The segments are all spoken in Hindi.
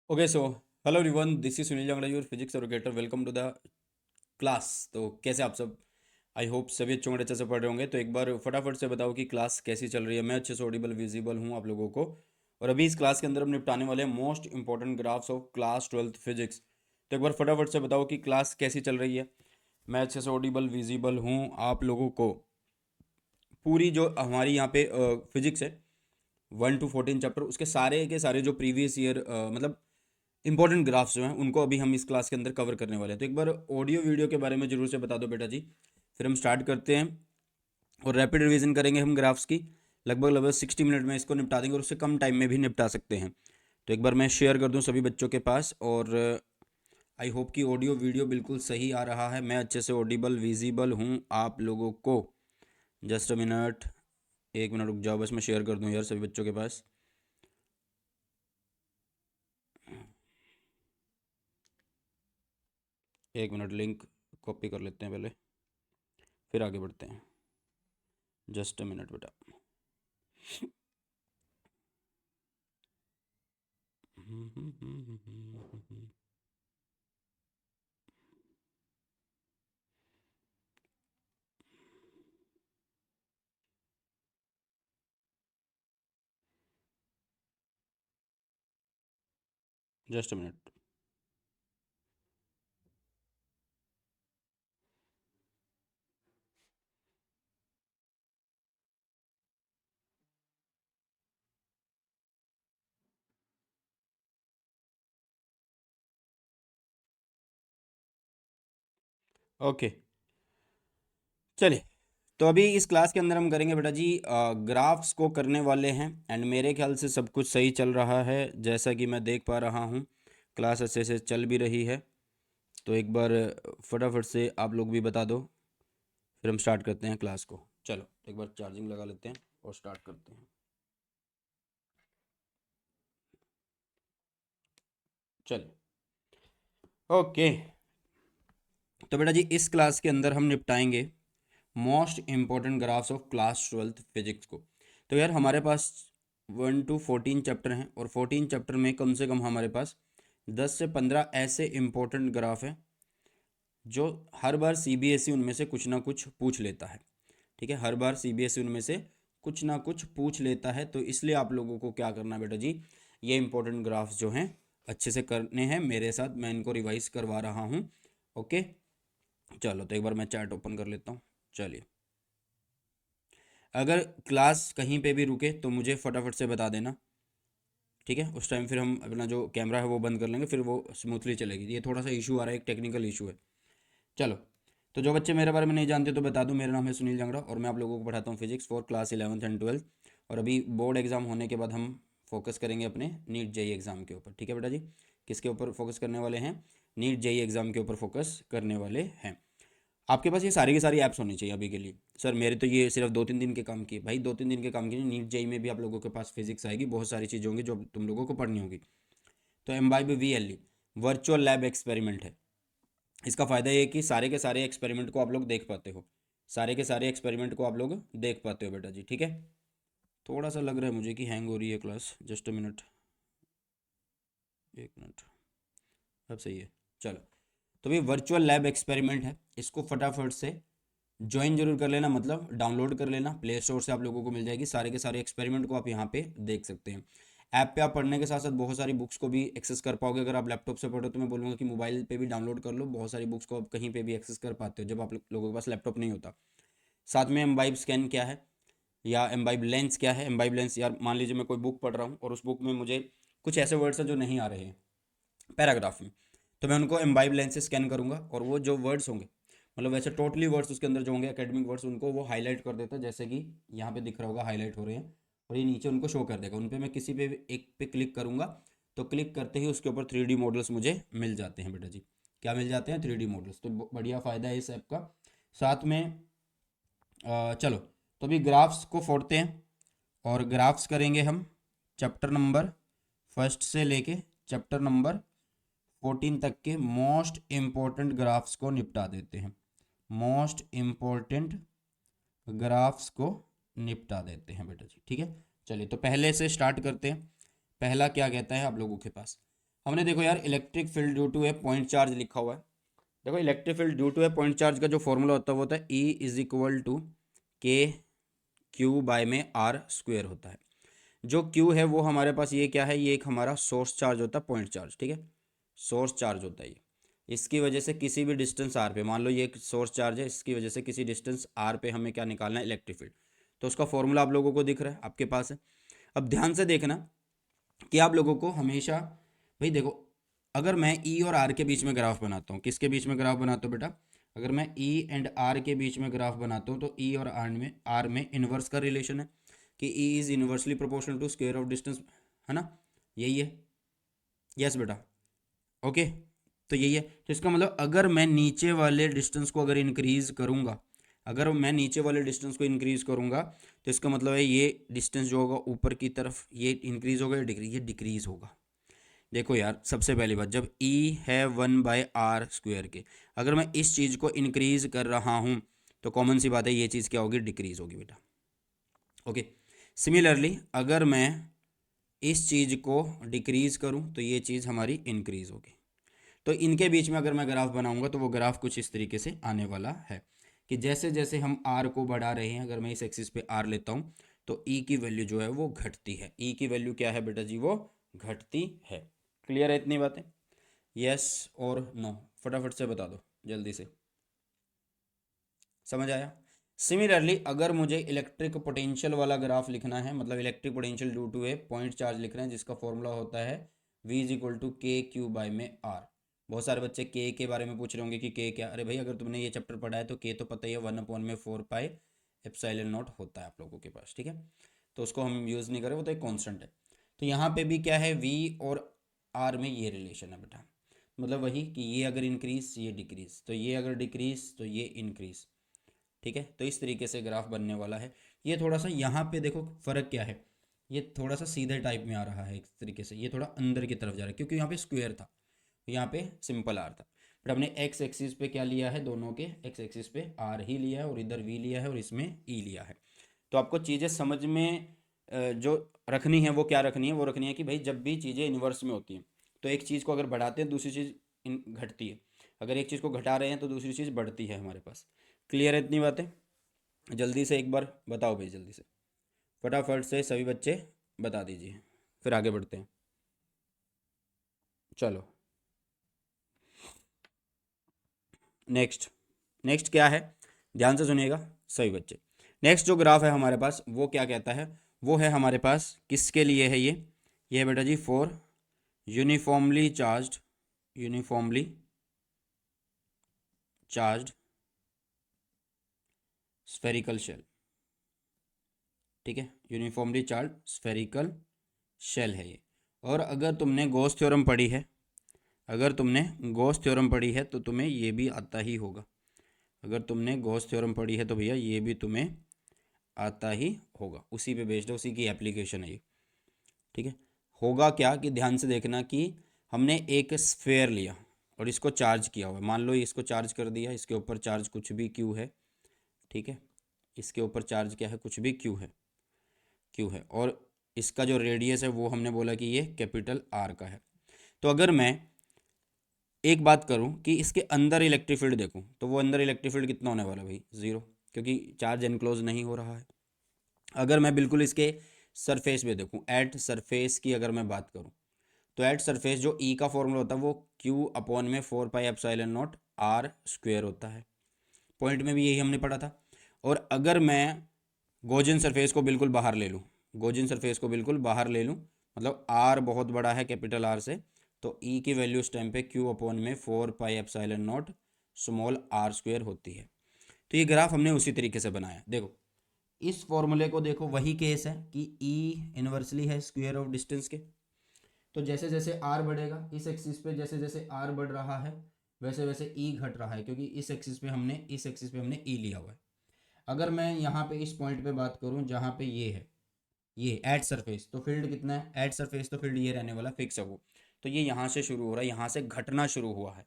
Okay so hello everyone, this is Sunil Jangra, your physics educator. Welcome to the class. तो कैसे आप सब? आई होप सभी अच्छे से पढ़ रहे होंगे। तो एक बार फटाफट से बताओ कि क्लास कैसी चल रही है। मैं अच्छे से ऑडिबल विजिबल हूँ आप लोगों को। और अभी इस क्लास के अंदर हम निपटाने वाले हैं most important graphs of class 12th physics. तो एक बार फटाफट से बताओ कि क्लास कैसी चल रही है। मैं अच्छे से ऑडिबल विजिबल हूँ आप लोगों को। पूरी जो हमारी यहाँ पे फिजिक्स है 1 to 14 चैप्टर, उसके सारे के सारे जो प्रीवियस ईयर मतलब इंपॉर्टेंट ग्राफ्स जो हैं उनको अभी हम इस क्लास के अंदर कवर करने वाले हैं। तो एक बार ऑडियो वीडियो के बारे में जरूर से बता दो बेटा जी। फिर हम स्टार्ट करते हैं और रैपिड रिवीजन करेंगे हम ग्राफ्स की। लगभग लगभग 60 मिनट में इसको निपटा देंगे और उससे कम टाइम में भी निपटा सकते हैं। तो एक बार मैं शेयर कर दूं सभी बच्चों के पास। और आई होप कि ऑडियो वीडियो बिल्कुल सही आ रहा है। मैं अच्छे से ऑडिबल विजिबल हूँ आप लोगों को। जस्ट अ मिनट, 1 मिनट रुक जाओ, बस मैं शेयर कर दूं यार सभी बच्चों के पास। 1 मिनट, लिंक कॉपी कर लेते हैं पहले, फिर आगे बढ़ते हैं। जस्ट अ मिनट बेटा। Just a minute. ओके, चलिए। तो अभी इस क्लास के अंदर हम करेंगे बेटा जी ग्राफ्स को करने वाले हैं। एंड मेरे ख्याल से सब कुछ सही चल रहा है, जैसा कि मैं देख पा रहा हूँ। क्लास अच्छे से चल भी रही है। तो एक बार फटाफट से आप लोग भी बता दो, फिर हम स्टार्ट करते हैं क्लास को। चलो एक बार चार्जिंग लगा लेते हैं और स्टार्ट करते हैं। चलो ओके। तो बेटा जी इस क्लास के अंदर हम निपटाएंगे most important graphs of class 12th physics को। तो यार हमारे पास 1 to 14 चैप्टर हैं और 14 चैप्टर में कम से कम हमारे पास 10 से 15 ऐसे इम्पोर्टेंट ग्राफ हैं जो हर बार सीबीएसई उनमें से कुछ ना कुछ पूछ लेता है। ठीक है, हर बार सीबीएसई उनमें से कुछ ना कुछ पूछ लेता है। तो इसलिए आप लोगों को क्या करना है बेटा जी, ये इंपॉर्टेंट ग्राफ्स जो हैं अच्छे से करने हैं मेरे साथ। मैं इनको रिवाइज करवा रहा हूँ। ओके, चलो तो एक बार मैं चैट ओपन कर लेता हूँ। चलिए, अगर क्लास कहीं पे भी रुके तो मुझे फटाफट से बता देना। ठीक है, उस टाइम फिर हम अपना जो कैमरा है वो बंद कर लेंगे, फिर वो स्मूथली चलेगी। ये थोड़ा सा इशू आ रहा है, एक टेक्निकल इशू है। चलो, तो जो बच्चे मेरे बारे में नहीं जानते तो बता दूं, मेरा नाम है सुनील जांगड़ा और मैं आप लोगों को पढ़ाता हूँ physics for class 11th and 12th। और अभी बोर्ड एग्जाम होने के बाद हम फोकस करेंगे अपने नीट जेई एग्ज़ाम के ऊपर। ठीक है बेटा जी, किसके ऊपर फोकस करने वाले हैं? नीट जेई एग्ज़ाम के ऊपर फोकस करने वाले हैं। आपके पास ये सारी की सारी ऐप्स होनी चाहिए अभी के लिए। सर मेरे तो ये सिर्फ 2-3 दिन के काम की है। भाई 2-3 दिन के काम की नहीं, नीट जेई में भी आप लोगों के पास फिजिक्स आएगी, बहुत सारी चीज़ें होंगी जो तुम लोगों को पढ़नी होगी। तो imbibe VLE virtual lab experiment है। इसका फ़ायदा ये है कि सारे के सारे एक्सपेरिमेंट को आप लोग देख पाते हो। सारे के सारे एक्सपेरिमेंट को आप लोग देख पाते हो बेटा जी। ठीक है, थोड़ा सा लग रहा है मुझे कि हैंग हो रही है class. Just a minute, 1 minute, अब सही है। चलो, तो ये वर्चुअल लैब एक्सपेरिमेंट है, इसको फटाफट से ज्वाइन जरूर कर लेना, मतलब डाउनलोड कर लेना। प्ले स्टोर से आप लोगों को मिल जाएगी। सारे के सारे एक्सपेरिमेंट को आप यहाँ पे देख सकते हैं। ऐप पे आप पढ़ने के साथ साथ बहुत सारी बुक्स को भी एक्सेस कर पाओगे। अगर आप लैपटॉप से पढ़ो तो मैं बोलूँगा कि मोबाइल पे भी डाउनलोड कर लो। बहुत सारी बुक्स को आप कहीं पे भी एक्सेस कर पाते हो जब आप लोगों के पास लैपटॉप नहीं होता। साथ में एम्बाइब स्कैन क्या है या एम्बाइब लेंस क्या है। एम्बाइब लेंस, यार मान लीजिए मैं कोई बुक पढ़ रहा हूँ और उस बुक में मुझे कुछ ऐसे वर्ड्स हैं जो नहीं आ रहे हैं पैराग्राफ में, तो मैं उनको एम्बाइब लेंस से स्कैन करूंगा और वो जो वर्ड्स होंगे, मतलब वैसे टोटली वर्ड्स उसके अंदर जो होंगे एकेडमिक वर्ड्स, उनको वो हाईलाइट कर देता है। जैसे कि यहाँ पे दिख रहा होगा हाईलाइट हो रहे हैं और ये नीचे उनको शो कर देगा। उन पे मैं किसी पे भी एक पे क्लिक करूंगा तो क्लिक करते ही उसके ऊपर 3D मॉडल्स मुझे मिल जाते हैं बेटा जी। क्या मिल जाते हैं? 3D models. तो बढ़िया फ़ायदा है इस ऐप का। साथ में चलो, तो अभी ग्राफ्स को फोड़ते हैं और ग्राफ्स करेंगे हम चैप्टर नंबर फर्स्ट से लेके चैप्टर नंबर 14 तक के मोस्ट इम्पोर्टेंट ग्राफ्स को निपटा देते हैं। मोस्ट इम्पोर्टेंट ग्राफ्स को निपटा देते हैं बेटा जी। ठीक है, चलिए तो पहले से स्टार्ट करते हैं। पहला क्या कहता है आप लोगों के पास? हमने देखो यार electric field due to a point charge लिखा हुआ है। देखो electric field due to a point charge का जो फॉर्मूला होता है वो होता है E is equal to K Q by में आर स्क्वेयर होता है। जो क्यू है वो हमारे पास ये क्या है, ये एक हमारा सोर्स चार्ज होता है, पॉइंट चार्ज, ठीक है, सोर्स चार्ज होता है ये। इसकी वजह से किसी भी डिस्टेंस आर पे, मान लो ये एक सोर्स चार्ज है, इसकी वजह से किसी डिस्टेंस आर पे हमें क्या निकालना है, इलेक्ट्रिक फील्ड। तो उसका फॉर्मूला आप लोगों को दिख रहा है, आपके पास है। अब ध्यान से देखना कि आप लोगों को हमेशा, भाई देखो, अगर मैं ई और आर के बीच में ग्राफ बनाता हूँ, किसके बीच में ग्राफ बनाता हूँ बेटा, अगर मैं ई एंड आर के बीच में ग्राफ बनाता हूँ तो ई और आर में इन्वर्स का रिलेशन है कि E is inversely proportional to square of distance, है ना, यही है। यस बेटा, ओके, तो यही है। तो इसका मतलब अगर मैं नीचे वाले डिस्टेंस को अगर इंक्रीज करूंगा, अगर मैं नीचे वाले डिस्टेंस को इंक्रीज करूंगा तो इसका मतलब है ये डिस्टेंस जो होगा ऊपर की तरफ ये इंक्रीज होगा या डिक्रीज, ये डिक्रीज होगा। देखो यार, सबसे पहली बात, जब E है 1/r स्क्वायर के, अगर मैं इस चीज़ को इंक्रीज कर रहा हूँ तो कॉमन सी बात है ये चीज़ क्या होगी, डिक्रीज होगी बेटा। ओके, सिमिलरली अगर मैं इस चीज़ को डिक्रीज करूँ तो ये चीज़ हमारी इंक्रीज होगी। तो इनके बीच में अगर मैं ग्राफ बनाऊंगा तो वो ग्राफ कुछ इस तरीके से आने वाला है कि जैसे जैसे हम आर को बढ़ा रहे हैं, अगर मैं इस एक्सिस पे आर लेता हूँ तो ई की वैल्यू जो है वो घटती है। ई की वैल्यू क्या है बेटा जी, वो घटती है। क्लियर है इतनी बातें? यस और नो, फटाफट से बता दो जल्दी से, समझ आया? सिमिलरली अगर मुझे इलेक्ट्रिक पोटेंशियल वाला ग्राफ लिखना है, मतलब electric potential due to a point charge लिख रहे हैं जिसका फॉर्मूला होता है V is equal to K Q by में आर। बहुत सारे बच्चे के बारे में पूछ रहे होंगे कि के क्या, अरे भाई अगर तुमने ये चैप्टर पढ़ा है तो के तो पता ही है, 1/4 पाई एप्सिलॉन नॉट होता है आप लोगों के पास, ठीक है, तो उसको हम यूज़ नहीं करें, वो तो एक कॉन्स्टेंट है। तो यहाँ पे भी क्या है, V और R में ये रिलेशन है बेटा, मतलब वही कि ये अगर इंक्रीज ये डिक्रीज, तो ये अगर डिक्रीज तो ये इंक्रीज, ठीक है। तो इस तरीके से ग्राफ बनने वाला है। ये थोड़ा सा यहाँ पे देखो फ़र्क क्या है, ये थोड़ा सा सीधे टाइप में आ रहा है एक तरीके से, ये थोड़ा अंदर की तरफ जा रहा है क्योंकि यहाँ पे स्क्वायर था, यहाँ पे सिंपल आर था, बट हमने एक्स एक्सिस पे क्या लिया है, दोनों के एक्स एक्सिस पे आर ही लिया है और इधर वी लिया है और इसमें ई लिया है। तो आपको चीज़ें समझ में जो रखनी है वो क्या रखनी है, वो रखनी है कि भाई जब भी चीज़ें इन्वर्स में होती हैं तो एक चीज़ को अगर बढ़ाते हैं दूसरी चीज़ घटती है, अगर एक चीज़ को घटा रहे हैं तो दूसरी चीज़ बढ़ती है हमारे पास। क्लियर है इतनी बातें? जल्दी से एक बार बताओ भाई, जल्दी से फटाफट से सभी बच्चे बता दीजिए, फिर आगे बढ़ते हैं। चलो नेक्स्ट, नेक्स्ट क्या है, ध्यान से सुनिएगा सभी बच्चे। नेक्स्ट जो ग्राफ है हमारे पास वो क्या कहता है, वो है हमारे पास किसके लिए है ये है बेटा जी for uniformly charged, uniformly charged spherical shell, ठीक है, यूनिफॉर्मली चार्ज स्फेरिकल शेल है ये। और अगर तुमने गॉस थ्योरम पढ़ी है, अगर तुमने गॉस थ्योरम पढ़ी है तो तुम्हें ये भी आता ही होगा, अगर तुमने गॉस थ्योरम पढ़ी है तो भैया ये भी तुम्हें आता ही होगा, उसी पे बेस्ड है, उसी की एप्लीकेशन है ये, ठीक है। होगा क्या कि ध्यान से देखना कि हमने एक स्फेयर लिया और इसको चार्ज किया हुआ है, मान लो इसको चार्ज कर दिया, इसके ऊपर चार्ज कुछ भी क्यू है, ठीक है, इसके ऊपर चार्ज क्या है, कुछ भी क्यू है, क्यू है, और इसका जो रेडियस है वो हमने बोला कि ये कैपिटल आर का है। तो अगर मैं एक बात करूं कि इसके अंदर इलेक्ट्रिक फील्ड देखूं तो वो अंदर इलेक्ट्रिक फील्ड कितना होने वाला है भाई, ज़ीरो, क्योंकि चार्ज एनक्लोज नहीं हो रहा है। अगर मैं बिल्कुल इसके सरफेस पे देखूं, एट सरफेस की अगर मैं बात करूं तो एट सरफेस जो ई का फॉर्मूला होता है वो क्यू अपॉन में 4 pi epsilon naught R square होता है, पॉइंट में भी यही हमने पढ़ा था। और अगर मैं गोजन सरफेस को बिल्कुल बाहर ले लूँ, गोजन सरफेस को बिल्कुल बाहर ले लूँ, मतलब आर बहुत बड़ा है कैपिटल आर से, तो ई की वैल्यू उस टाइम पे क्यू अपॉन में 4 pi epsilon naught small R square होती है। तो ये ग्राफ हमने उसी तरीके से बनाया, देखो इस फॉर्मूले को देखो, वही केस है कि ई इनवर्सली है स्क्वायर ऑफ डिस्टेंस के। तो जैसे जैसे आर बढ़ेगा इस एक्सिस पे, जैसे जैसे आर बढ़ रहा है वैसे वैसे ई घट रहा है, क्योंकि इस एक्सिस पे हमने ई लिया हुआ है। अगर मैं यहाँ पे इस पॉइंट पे बात करूँ जहाँ पे ये है, ये एट सरफेस, तो फील्ड कितना है एट सरफेस, तो फील्ड ये रहने वाला फिक्स है वो, तो ये यहाँ से शुरू हो रहा है, यहाँ से घटना शुरू हुआ है।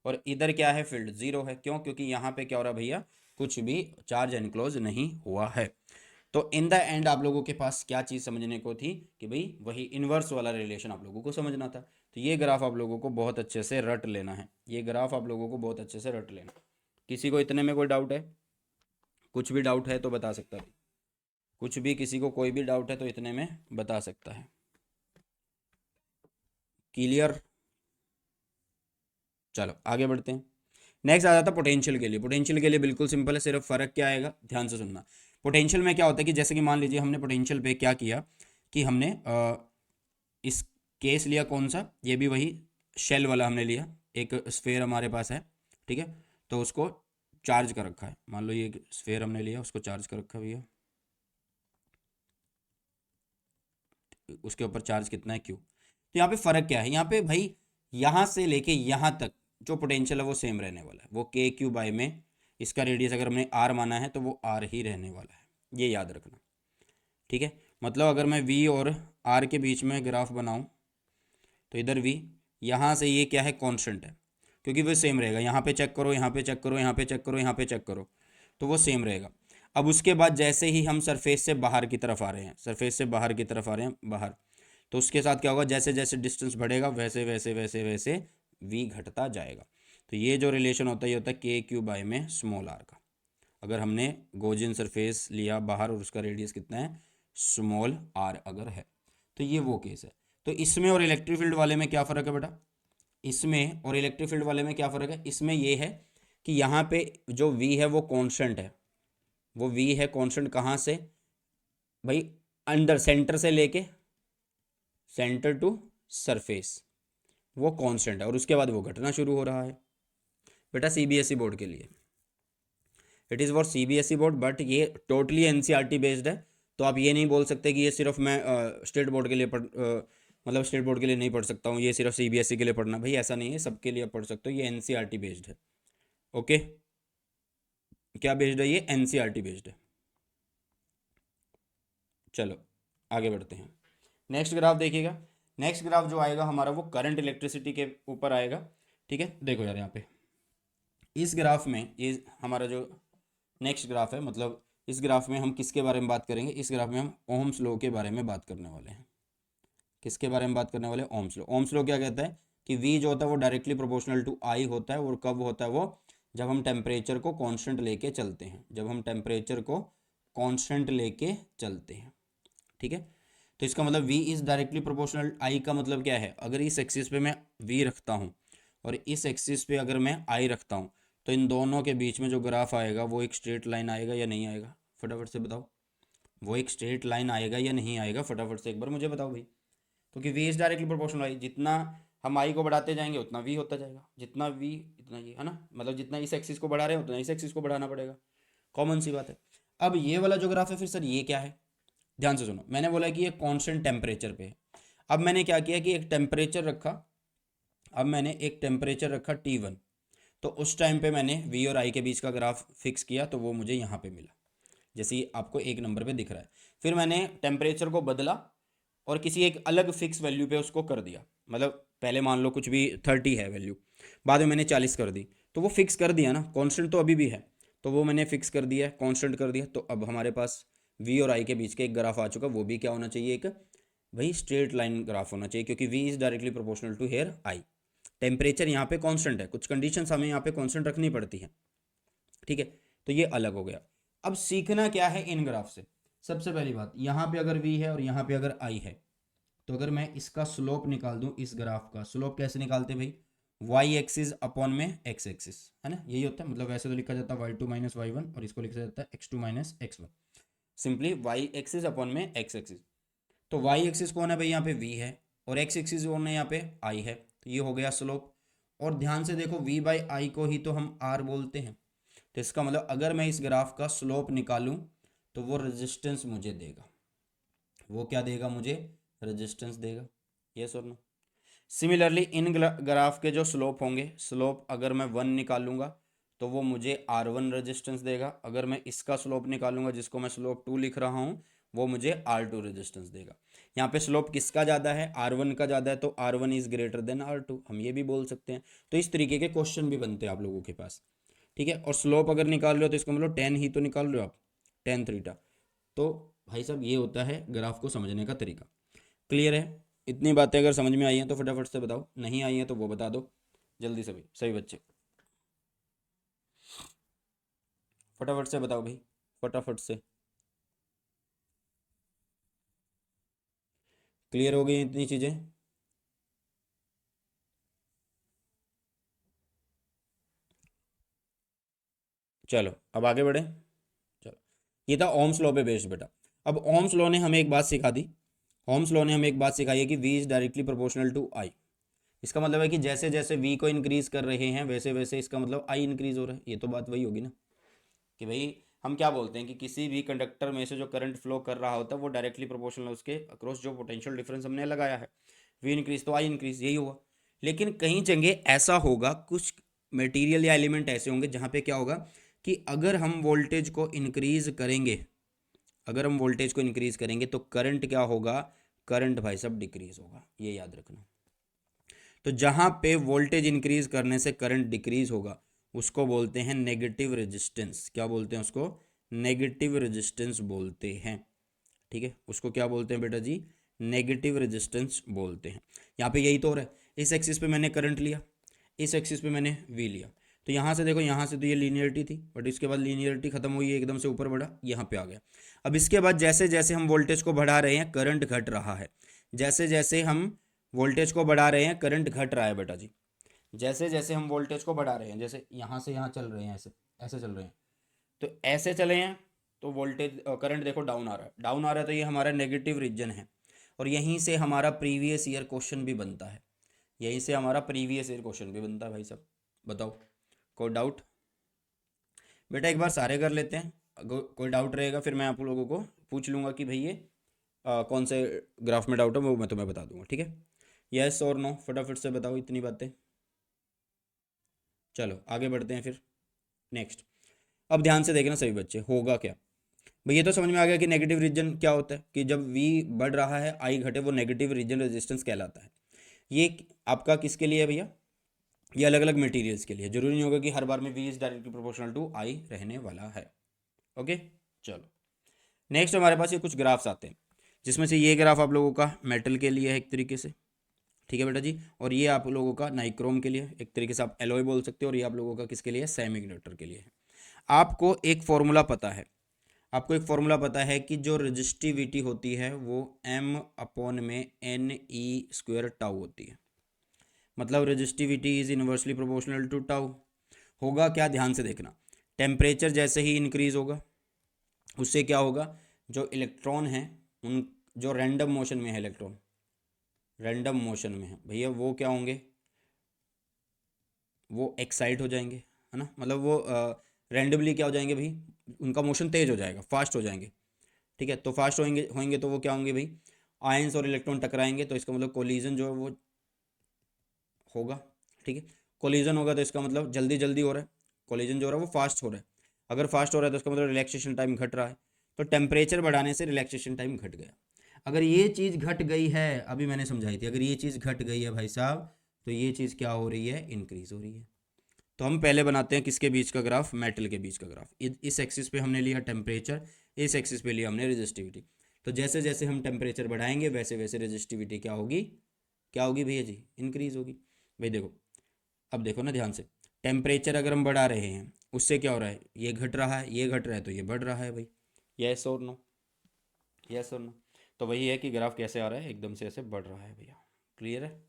और इधर क्या है, फील्ड जीरो है, क्यों, क्योंकि यहाँ पे क्या हो रहा है भैया, कुछ भी चार्ज एनक्लोज नहीं हुआ है। तो इन द एंड आप लोगों के पास क्या चीज़ समझने को थी कि भाई वही इन्वर्स वाला रिलेशन आप लोगों को समझना था। तो ये ग्राफ आप लोगों को बहुत अच्छे से रट लेना है, ये ग्राफ आप लोगों को बहुत अच्छे से रट लेना। किसी को इतने में कोई डाउट है? कुछ भी डाउट है तो बता सकता है, कुछ भी किसी को कोई भी डाउट है तो इतने में बता सकता है। क्लियर? चलो आगे बढ़ते हैं। नेक्स्ट आ जाता है पोटेंशियल के लिए। पोटेंशियल के लिए बिल्कुल सिंपल है, सिर्फ फर्क क्या आएगा ध्यान से सुनना। पोटेंशियल में क्या होता है कि जैसे कि मान लीजिए हमने पोटेंशियल पे क्या किया कि हमने इस केस लिया कौन सा, ये भी वही शेल वाला हमने लिया, एक स्फेयर हमारे पास है, ठीक है, तो उसको चार्ज कर रखा है। मान लो ये स्फेयर हमने लिया, उसको चार्ज कर रखा है भैया, उसके ऊपर चार्ज कितना है क्यू। तो यहाँ पे फर्क क्या है, यहाँ पे भाई यहाँ से लेके यहाँ तक जो पोटेंशियल है वो सेम रहने वाला है, वो के क्यू बाई में इसका रेडियस अगर हमने आर माना है तो वो आर ही रहने वाला है, ये याद रखना, ठीक है। मतलब अगर मैं वी और आर के बीच में ग्राफ बनाऊँ तो इधर वी, यहाँ से ये क्या है कांस्टेंट है, क्योंकि वो सेम रहेगा। यहाँ पे चेक करो, यहाँ पे चेक करो, यहाँ पे चेक करो, यहाँ पे चेक करो, तो वो सेम रहेगा। अब उसके बाद जैसे ही हम सरफेस से बाहर की तरफ आ रहे हैं, सरफेस से बाहर की तरफ आ रहे हैं बाहर, तो उसके साथ क्या होगा, जैसे जैसे डिस्टेंस बढ़ेगा वैसे वैसे वैसे वैसे वी घटता जाएगा। तो ये जो रिलेशन होता है ये होता है के क्यू बाई में स्मॉल आर का। अगर हमने गोजियन सरफेस लिया बाहर और उसका रेडियस कितना है, स्मॉल आर अगर है, तो ये वो केस है। तो इसमें और इलेक्ट्रिक फील्ड वाले में क्या फ़र्क है बेटा, इसमें और इलेक्ट्रिक फील्ड वाले में क्या फ़र्क है, इसमें ये है कि यहाँ पे जो वी है वो कांस्टेंट है, वो वी है कांस्टेंट कहाँ से भाई, अंदर सेंटर से लेके सेंटर टू सरफेस वो कांस्टेंट है, और उसके बाद वो घटना शुरू हो रहा है बेटा सीबीएसई बोर्ड के लिए। It is for CBSE board, but ये टोटली एनसीईआरटी बेस्ड है। तो आप ये नहीं बोल सकते कि ये सिर्फ मैं स्टेट बोर्ड के लिए मतलब स्टेट बोर्ड के लिए नहीं पढ़ सकता हूँ, ये सिर्फ सीबीएसई के लिए पढ़ना, भाई ऐसा नहीं है, सबके लिए आप पढ़ सकते हो, ये एनसीईआरटी बेस्ड है। ओके, क्या बेस्ड है, ये एनसीईआरटी बेस्ड है। चलो आगे बढ़ते हैं, नेक्स्ट ग्राफ देखिएगा। नेक्स्ट ग्राफ जो आएगा हमारा वो करंट इलेक्ट्रिसिटी के ऊपर आएगा, ठीक है। देखो यार यहाँ पे इस ग्राफ में, ये हमारा जो नेक्स्ट ग्राफ है, मतलब इस ग्राफ में हम किसके बारे में बात करेंगे, इस ग्राफ में हम ओम्स लॉ के बारे में बात करने वाले हैं। किसके बारे में बात करने वाले हैं, ओम्स लॉ। ओम्स लॉ क्या कहता है कि वी जो होता है वो डायरेक्टली प्रोपोर्शनल टू आई होता है, और कब होता है वो, जब हम टेम्परेचर को कांस्टेंट लेके चलते हैं, जब हम टेम्परेचर को कांस्टेंट लेके चलते हैं, ठीक है। तो इसका मतलब v इज़ डायरेक्टली प्रोपोर्शनल आई का मतलब क्या है, अगर इस एक्सिस पे मैं v रखता हूँ और इस एक्सिस पे अगर मैं i रखता हूँ, तो इन दोनों के बीच में जो ग्राफ आएगा वो एक स्ट्रेट लाइन आएगा या नहीं आएगा, फटाफट से बताओ। वो एक स्ट्रेट लाइन आएगा या नहीं आएगा, फटाफट से एक बार मुझे बताओ भाई। क्योंकि v इज़ डायरेक्टली प्रोपोर्शनल आई, जितना हम i को बढ़ाते जाएंगे उतना v होता जाएगा, जितना v इतना ये है ना, मतलब जितना इस एक्सिस को बढ़ा रहे हैं उतना इस एक्सिस को बढ़ाना पड़ेगा, कॉमन सी बात है। अब ये वाला जो ग्राफ है फिर सर ये क्या है, ध्यान से सुनो। मैंने बोला कि ये कांस्टेंट टेम्परेचर पे है। अब मैंने क्या किया कि एक टेम्परेचर रखा, अब मैंने एक टेम्परेचर रखा T1, तो उस टाइम पे मैंने V और I के बीच का ग्राफ फिक्स किया, तो वो मुझे यहाँ पे मिला, जैसे ही आपको एक नंबर पे दिख रहा है। फिर मैंने टेम्परेचर को बदला और किसी एक अलग फिक्स वैल्यू पे उसको कर दिया, मतलब पहले मान लो कुछ भी 30 है वैल्यू, बाद में मैंने 40 कर दी, तो वो फिक्स कर दिया ना, कांस्टेंट तो अभी भी है, तो वो मैंने फिक्स कर दिया, कांस्टेंट कर दिया। तो अब हमारे पास वी और आई के बीच का एक ग्राफ आ चुका, वो भी क्या होना चाहिए, एक भाई स्ट्रेट लाइन ग्राफ होना चाहिए, क्योंकि V is directly proportional to here I. Temperature यहाँ पे कांस्टेंट है, कुछ कंडीशंस हमें यहाँ पे कांस्टेंट रखनी पड़ती है, ठीक है। तो ये अलग हो गया। अब सीखना क्या है इन ग्राफ से, सबसे पहली बात, यहाँ पे अगर वी है और यहाँ पे अगर आई है, तो अगर मैं इसका स्लोप निकाल दूं, इस ग्राफ का स्लोप कैसे निकालते हैं भाई, वाई एक्सिस अपॉन में एक्स एक्सिस, है ना, यही होता है। मतलब वैसे तो लिखा जाता है Y two minus Y one, और इसको लिखा जाता है X two minus X one, simply Y axis upon में एक्स एक्सिस। तो वाई एक्सिस कौन है भाई, यहाँ पे वी है, और एक्स एक्सिस कौन है, यहाँ पे आई है, तो ये हो गया स्लोप। और ध्यान से देखो वी बाई आई को ही तो हम आर बोलते हैं, तो इसका मतलब अगर मैं इस ग्राफ का स्लोप निकालूं तो वो रेजिस्टेंस मुझे देगा, वो क्या देगा मुझे, रेजिस्टेंस देगा, यस और नो। सिमिलरली इन ग्राफ के जो स्लोप होंगे, स्लोप अगर मैं 1 निकालूंगा तो वो मुझे R1 रेजिस्टेंस देगा, अगर मैं इसका स्लोप निकालूंगा जिसको मैं स्लोप 2 लिख रहा हूँ वो मुझे R2 रेजिस्टेंस देगा। यहाँ पे स्लोप किसका ज़्यादा है, R1 का ज़्यादा है, तो R1 is greater than R2, हम ये भी बोल सकते हैं। तो इस तरीके के क्वेश्चन भी बनते हैं आप लोगों के पास, ठीक है। और स्लोप अगर निकाल रहे हो तो इसका मतलब 10 ही तो निकाल रहे हो आप, 10 थीटा, तो भाई साहब ये होता है ग्राफ को समझने का तरीका। क्लियर है? इतनी बातें अगर समझ में आई हैं तो फटाफट से बताओ, नहीं आई हैं तो वो बता दो जल्दी से। भी सभी बच्चे फटाफट से बताओ भाई, फटाफट से। क्लियर हो गई इतनी चीज़ें? चलो अब आगे बढ़े। चलो, ये था ओम्स लॉ पे बेस्ड बेटा। अब ओम्स लॉ ने हमें एक बात सिखा दी, ओम्स लॉ ने हमें एक बात सिखाई है कि V is directly proportional to I. इसका मतलब है कि जैसे जैसे वी को इंक्रीज कर रहे हैं वैसे वैसे इसका मतलब आई इंक्रीज हो रहा है। ये तो बात वही होगी ना कि भाई हम क्या बोलते हैं कि किसी भी कंडक्टर में से जो करंट फ्लो कर रहा होता है वो डायरेक्टली प्रोपोर्शनल उसके अक्रॉस जो पोटेंशियल डिफरेंस हमने लगाया है। वी इंक्रीज तो आई इंक्रीज, यही हुआ। लेकिन कहीं जगह ऐसा होगा, कुछ मटेरियल या एलिमेंट ऐसे होंगे जहाँ पे क्या होगा कि अगर हम वोल्टेज को इंक्रीज करेंगे, अगर हम वोल्टेज को इंक्रीज करेंगे तो करंट क्या होगा, करंट भाई साहब डिक्रीज होगा, ये याद रखना। तो जहाँ पे वोल्टेज इंक्रीज करने से करंट डिक्रीज होगा उसको बोलते हैं नेगेटिव रेजिस्टेंस। क्या बोलते हैं उसको? नेगेटिव रेजिस्टेंस बोलते हैं। ठीक है, उसको क्या बोलते हैं बेटा जी? नेगेटिव रेजिस्टेंस बोलते हैं। यहाँ पे यही तो हो रहा है, इस एक्सिस पे मैंने करंट लिया, इस एक्सिस पे मैंने वी लिया। तो यहाँ से देखो, यहाँ से तो ये लीनियरिटी थी, बट इसके बाद लीनियरिटी खत्म हुई है, एकदम से ऊपर बढ़ा, यहाँ पे आ गया। अब इसके बाद जैसे जैसे हम वोल्टेज को बढ़ा रहे हैं करंट घट रहा है, जैसे जैसे हम वोल्टेज को बढ़ा रहे हैं करंट घट रहा है बेटा जी। जैसे जैसे हम वोल्टेज को बढ़ा रहे हैं, जैसे यहाँ से यहाँ चल रहे हैं, ऐसे ऐसे चल रहे हैं, तो ऐसे चले हैं तो वोल्टेज करंट देखो डाउन आ रहा है, डाउन आ रहा है, तो ये हमारा नेगेटिव रीजन है। और यहीं से हमारा प्रीवियस ईयर क्वेश्चन भी बनता है, यहीं से हमारा प्रीवियस ईयर क्वेश्चन भी बनता है भाई साहब। बताओ कोई डाउट? बेटा एक बार सारे कर लेते हैं, अगर कोई डाउट रहेगा फिर मैं आप लोगों को पूछ लूँगा कि भाई ये कौन से ग्राफ में डाउट है, वो मैं तुम्हें बता दूंगा। ठीक है, यस और नो फटाफट से बताओ इतनी बातें। चलो आगे बढ़ते हैं फिर नेक्स्ट। अब ध्यान से देखना सभी बच्चे, होगा क्या भाई? ये तो समझ में आ गया कि नेगेटिव रीजन क्या होता है, कि जब वी बढ़ रहा है आई घटे, वो नेगेटिव रीजन रेजिस्टेंस कहलाता है। ये आपका किसके लिए है भैया? ये अलग अलग मटेरियल्स के लिए, जरूरी नहीं होगा कि हर बार में V is directly proportional to I रहने वाला है। ओके, चलो नेक्स्ट हमारे पास ये कुछ ग्राफ्स आते हैं, जिसमें से ये ग्राफ आप लोगों का मेटल के लिए है एक तरीके से, ठीक है बेटा जी, और ये आप लोगों का नाइक्रोम के लिए, एक तरीके से आप एलॉय बोल सकते हो, और ये आप लोगों का किसके लिए? सेमीकंडक्टर के लिए है। आपको एक फॉर्मूला पता है, आपको एक फॉर्मूला पता है कि जो रजिस्टिविटी होती है वो m अपॉन में एन ई स्क्वेयर टाउ होती है। मतलब resistivity is inversely proportional to tau. होगा क्या, ध्यान से देखना, टेम्परेचर जैसे ही इंक्रीज होगा उससे क्या होगा, जो इलेक्ट्रॉन है उन, जो रैंडम मोशन में है इलेक्ट्रॉन, रैंडम मोशन में है भैया, वो क्या होंगे, वो एक्साइट हो जाएंगे, है ना, मतलब वो रैंडमली क्या हो जाएंगे भाई, उनका मोशन तेज हो जाएगा, फास्ट हो जाएंगे। ठीक है, तो फास्ट होंगे होंगे तो वो क्या होंगे भाई, आयंस और इलेक्ट्रॉन टकराएंगे, तो इसका मतलब कोलिजन जो है वो होगा। ठीक है, कोलिजन होगा तो इसका मतलब जल्दी जल्दी हो रहा है, कोलिजन जो हो रहा है वो फास्ट हो रहा है। अगर फास्ट हो रहा है तो इसका मतलब रिलैक्सेशन टाइम घट रहा है, तो टेम्परेचर बढ़ाने से रिलैक्सेशन टाइम घट गया। अगर ये चीज़ घट गई है, अभी मैंने समझाई थी, अगर ये चीज़ घट गई है भाई साहब, तो ये चीज़ क्या हो रही है, इंक्रीज हो रही है। तो हम पहले बनाते हैं किसके बीच का ग्राफ, मेटल के बीच का ग्राफ। इस एक्सिस पे हमने लिया टेम्परेचर, इस एक्सिस पे लिया हमने रेजिस्टिविटी। तो जैसे जैसे हम टेम्परेचर बढ़ाएंगे वैसे वैसे रेजिस्टिविटी क्या होगी, क्या होगी भैया जी, इंक्रीज होगी। भाई देखो, अब देखो ना ध्यान से, टेम्परेचर अगर हम बढ़ा रहे हैं उससे क्या हो रहा है, ये घट रहा है, ये घट रहा है, तो ये बढ़ रहा है भाई। यस और नो, यस और नो। तो वही है कि ग्राफ कैसे आ रहा है, एकदम से ऐसे बढ़ रहा है भैया। क्लियर है,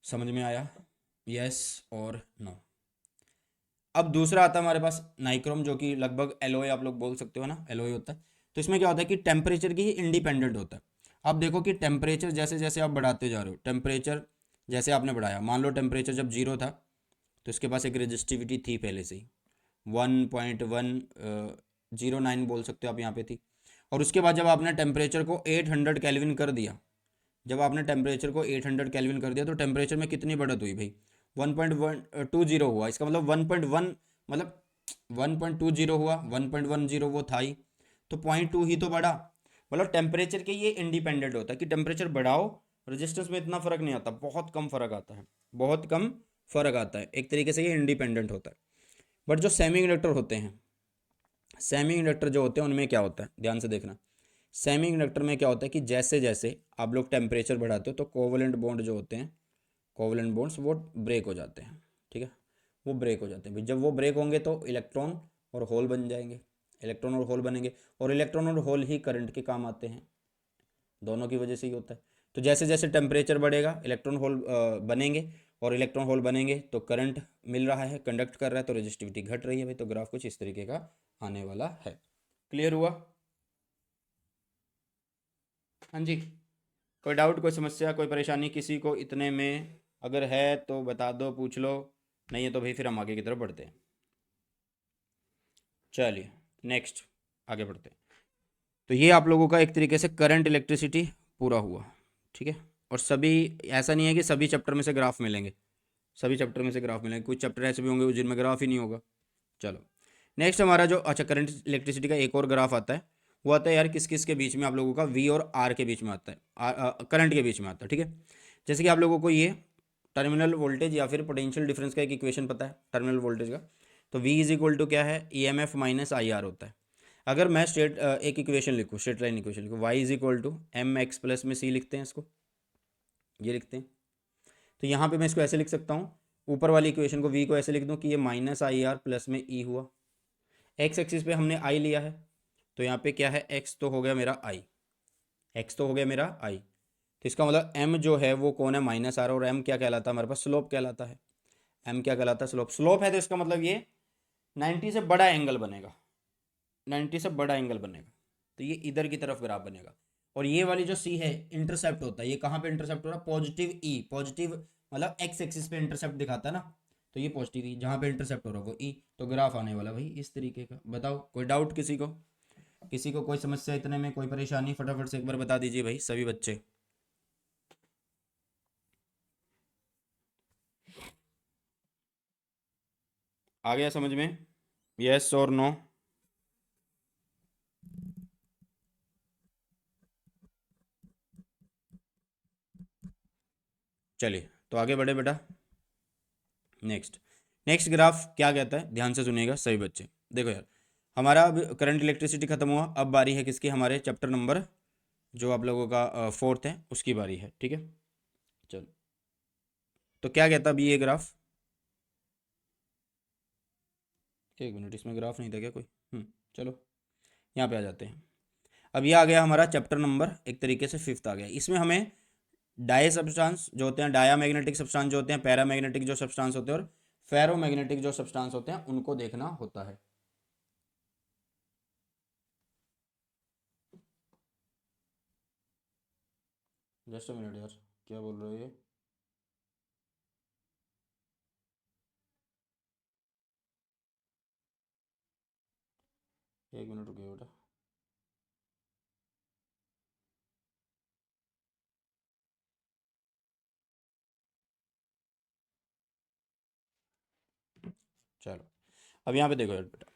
समझ में आया? यस और नो। अब दूसरा आता है हमारे पास नाइक्रोम, जो कि लगभग एलओए आप लोग बोल सकते हो ना, एलओए होता है। तो इसमें क्या होता है कि टेम्परेचर की ही इंडिपेंडेंट होता है। अब देखो कि टेम्परेचर जैसे जैसे आप बढ़ाते जा रहे हो, टेम्परेचर जैसे आपने बढ़ाया, मान लो टेम्परेचर जब जीरो था तो इसके पास एक रजिस्टिविटी थी पहले से ही, 1.109 बोल सकते हो आप, यहाँ पे थी। और उसके बाद जब आपने टेम्परेचर को 800 केल्विन कर दिया, जब आपने टेम्परेचर को 800 केल्विन कर दिया तो टेम्परेचर में कितनी बढ़त हुई भाई, 1.120 हुआ। इसका मतलब 1.1, मतलब 1.20 हुआ, 1.10 वो था ही, तो 0.2 ही तो बढ़ा। मतलब टेम्परेचर के ये इंडिपेंडेंट होता है कि टेम्परेचर बढ़ाओ, रेजिस्टेंस में इतना फर्क नहीं आता, बहुत कम फर्क आता है, बहुत कम फर्क आता है, एक तरीके से ये इंडिपेंडेंट होता है। बट जो सेमीकंडक्टर होते हैं, सेमी कंडक्टर जो होते हैं उनमें क्या होता है, ध्यान से देखना। सेमी कंडक्टर में क्या होता है कि जैसे जैसे आप लोग टेम्परेचर बढ़ाते हो तो कोवलेंट बॉन्ड जो होते हैं, कोवलेंट बॉन्ड्स वो ब्रेक हो जाते हैं, ठीक है, वो ब्रेक हो जाते हैं भाई। जब वो ब्रेक होंगे तो इलेक्ट्रॉन और होल बन जाएंगे, इलेक्ट्रॉन और होल बनेंगे, और इलेक्ट्रॉन और होल ही करंट के काम आते हैं, दोनों की वजह से ही होता है। तो जैसे जैसे टेम्परेचर बढ़ेगा इलेक्ट्रॉन होल बनेंगे, और इलेक्ट्रॉन होल बनेंगे तो करंट मिल रहा है, कंडक्ट कर रहा है, तो रेजिस्टिविटी घट रही है भाई। तो ग्राफ कुछ इस तरीके का आने वाला है। क्लियर हुआ? हाँ जी। कोई डाउट, कोई समस्या, कोई परेशानी किसी को इतने में? अगर है तो बता दो, पूछ लो, नहीं है तो भाई फिर हम आगे की तरफ बढ़ते हैं। चलिए नेक्स्ट आगे बढ़ते हैं। तो ये आप लोगों का एक तरीके से करंट इलेक्ट्रिसिटी पूरा हुआ, ठीक है। और सभी, ऐसा नहीं है कि सभी चैप्टर में से ग्राफ मिलेंगे, सभी चैप्टर में से ग्राफ मिलेंगे, कुछ चैप्टर ऐसे भी होंगे जिनमें ग्राफ ही नहीं होगा। चलो नेक्स्ट हमारा जो, अच्छा, करंट इलेक्ट्रिसिटी का एक और ग्राफ आता है, वो आता है यार किस किस के बीच में, आप लोगों का वी और आर के बीच में आता है, करंट के बीच में आता है, ठीक है। जैसे कि आप लोगों को ये टर्मिनल वोल्टेज या फिर पोटेंशियल डिफरेंस का एक इक्वेशन पता है टर्मिनल वोल्टेज का। तो V इज इक्वल टू क्या है, E M F minus I R होता है। अगर मैं स्ट्रेट एक इक्वेशन लिखूँ, स्ट्रेट लाइन इक्वेशन लिखूँ, Y is equal to M X plus में सी लिखते हैं इसको, ये लिखते हैं। तो यहाँ पे मैं इसको ऐसे लिख सकता हूँ, ऊपर वाली इक्वेशन को, V को ऐसे लिख दूँ कि ये माइनस आई आर प्लस में ई हुआ। एक्स एक्सिस पे हमने आई लिया है, तो यहाँ पे क्या है, एक्स तो हो गया मेरा आई, एक्स तो हो गया मेरा आई। तो इसका मतलब एम जो है वो कौन है, माइनस आर, और एम क्या कहलाता है हमारे पास, स्लोप कहलाता है। एम क्या कहलाता है, स्लोप। स्लोप है तो इसका मतलब ये 90 से बड़ा एंगल बनेगा, 90 से बड़ा एंगल बनेगा, तो ये इधर की तरफ ग्राफ बनेगा। और ये वाली जो सी है, इंटरसेप्ट होता है, ये कहाँ पे इंटरसेप्ट हो रहा है, पॉजिटिव ई, पॉजिटिव मतलब एक्स एक्सिस पे इंटरसेप्ट दिखाता है ना, तो ये पॉजिटिव ई जहाँ पे इंटरसेप्ट हो रहा है वो ई, तो ग्राफ आने वाला भाई इस तरीके का। बताओ कोई डाउट किसी को, किसी को कोई समस्या इतने में, कोई परेशानी, फटाफट से एक बार बता दीजिए भाई सभी बच्चे। आ गया समझ में? यस और नो? चलिए तो आगे बढ़े बेटा। नेक्स्ट, नेक्स्ट ग्राफ क्या कहता है, ध्यान से सुनिएगा सभी बच्चे। देखो यार, हमारा अब करंट इलेक्ट्रिसिटी खत्म हुआ, अब बारी है किसकी, हमारे चैप्टर नंबर जो आप लोगों का फोर्थ है उसकी बारी है, ठीक है। चलो तो क्या कहता अभी ये ग्राफ, एक मिनट, इसमें ग्राफ नहीं था क्या कोई? चलो यहाँ पे आ जाते हैं। अब ये आ गया हमारा चैप्टर नंबर एक तरीके से फिफ्थ आ गया। इसमें हमें डाई सब्सटेंस जो होते हैं, डाया मैग्नेटिक सब्सटेंस जो होते हैं, पैरा मैग्नेटिक जो सब्सटेंस होते हैं, और फेरो मैग्नेटिक जो सब्सटेंस होते हैं, उनको देखना होता है। जस्ट मिनट यार, क्या बोल रहे हो ये? एक मिनट रुकिए बेटा। चलो अब यहाँ पे देखो यार बेटा,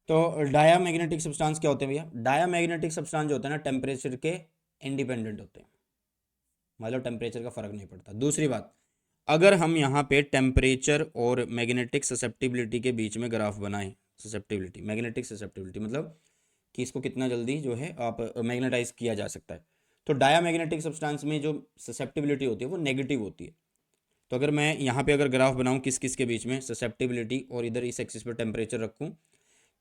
तो डाया मैग्नेटिक सब्सटेंस क्या होते हैं भैया, डाया मैग्नेटिक सब्सटेंस जो होते हैं ना, टेम्परेचर के इंडिपेंडेंट होते हैं, मतलब टेम्परेचर का फर्क नहीं पड़ता। दूसरी बात, अगर हम यहाँ पे टेम्परेचर और मैग्नेटिक ससेप्टिबिलिटी के बीच में ग्राफ बनाएं, ससेप्टिबिलिटी, मैग्नेटिक ससेप्टिबिलिटी मतलब कि इसको कितना जल्दी जो है आप मैग्नेटाइज किया जा सकता है, तो डाया मैग्नेटिक सब्सटेंस में जो ससेप्टिबिलिटी होती है वो नेगेटिव होती है। तो अगर मैं यहाँ पे अगर ग्राफ बनाऊँ किस किस के बीच में, ससेप्टिबिलिटी, और इधर इस एक्सिस पर टेम्परेचर रखूँ,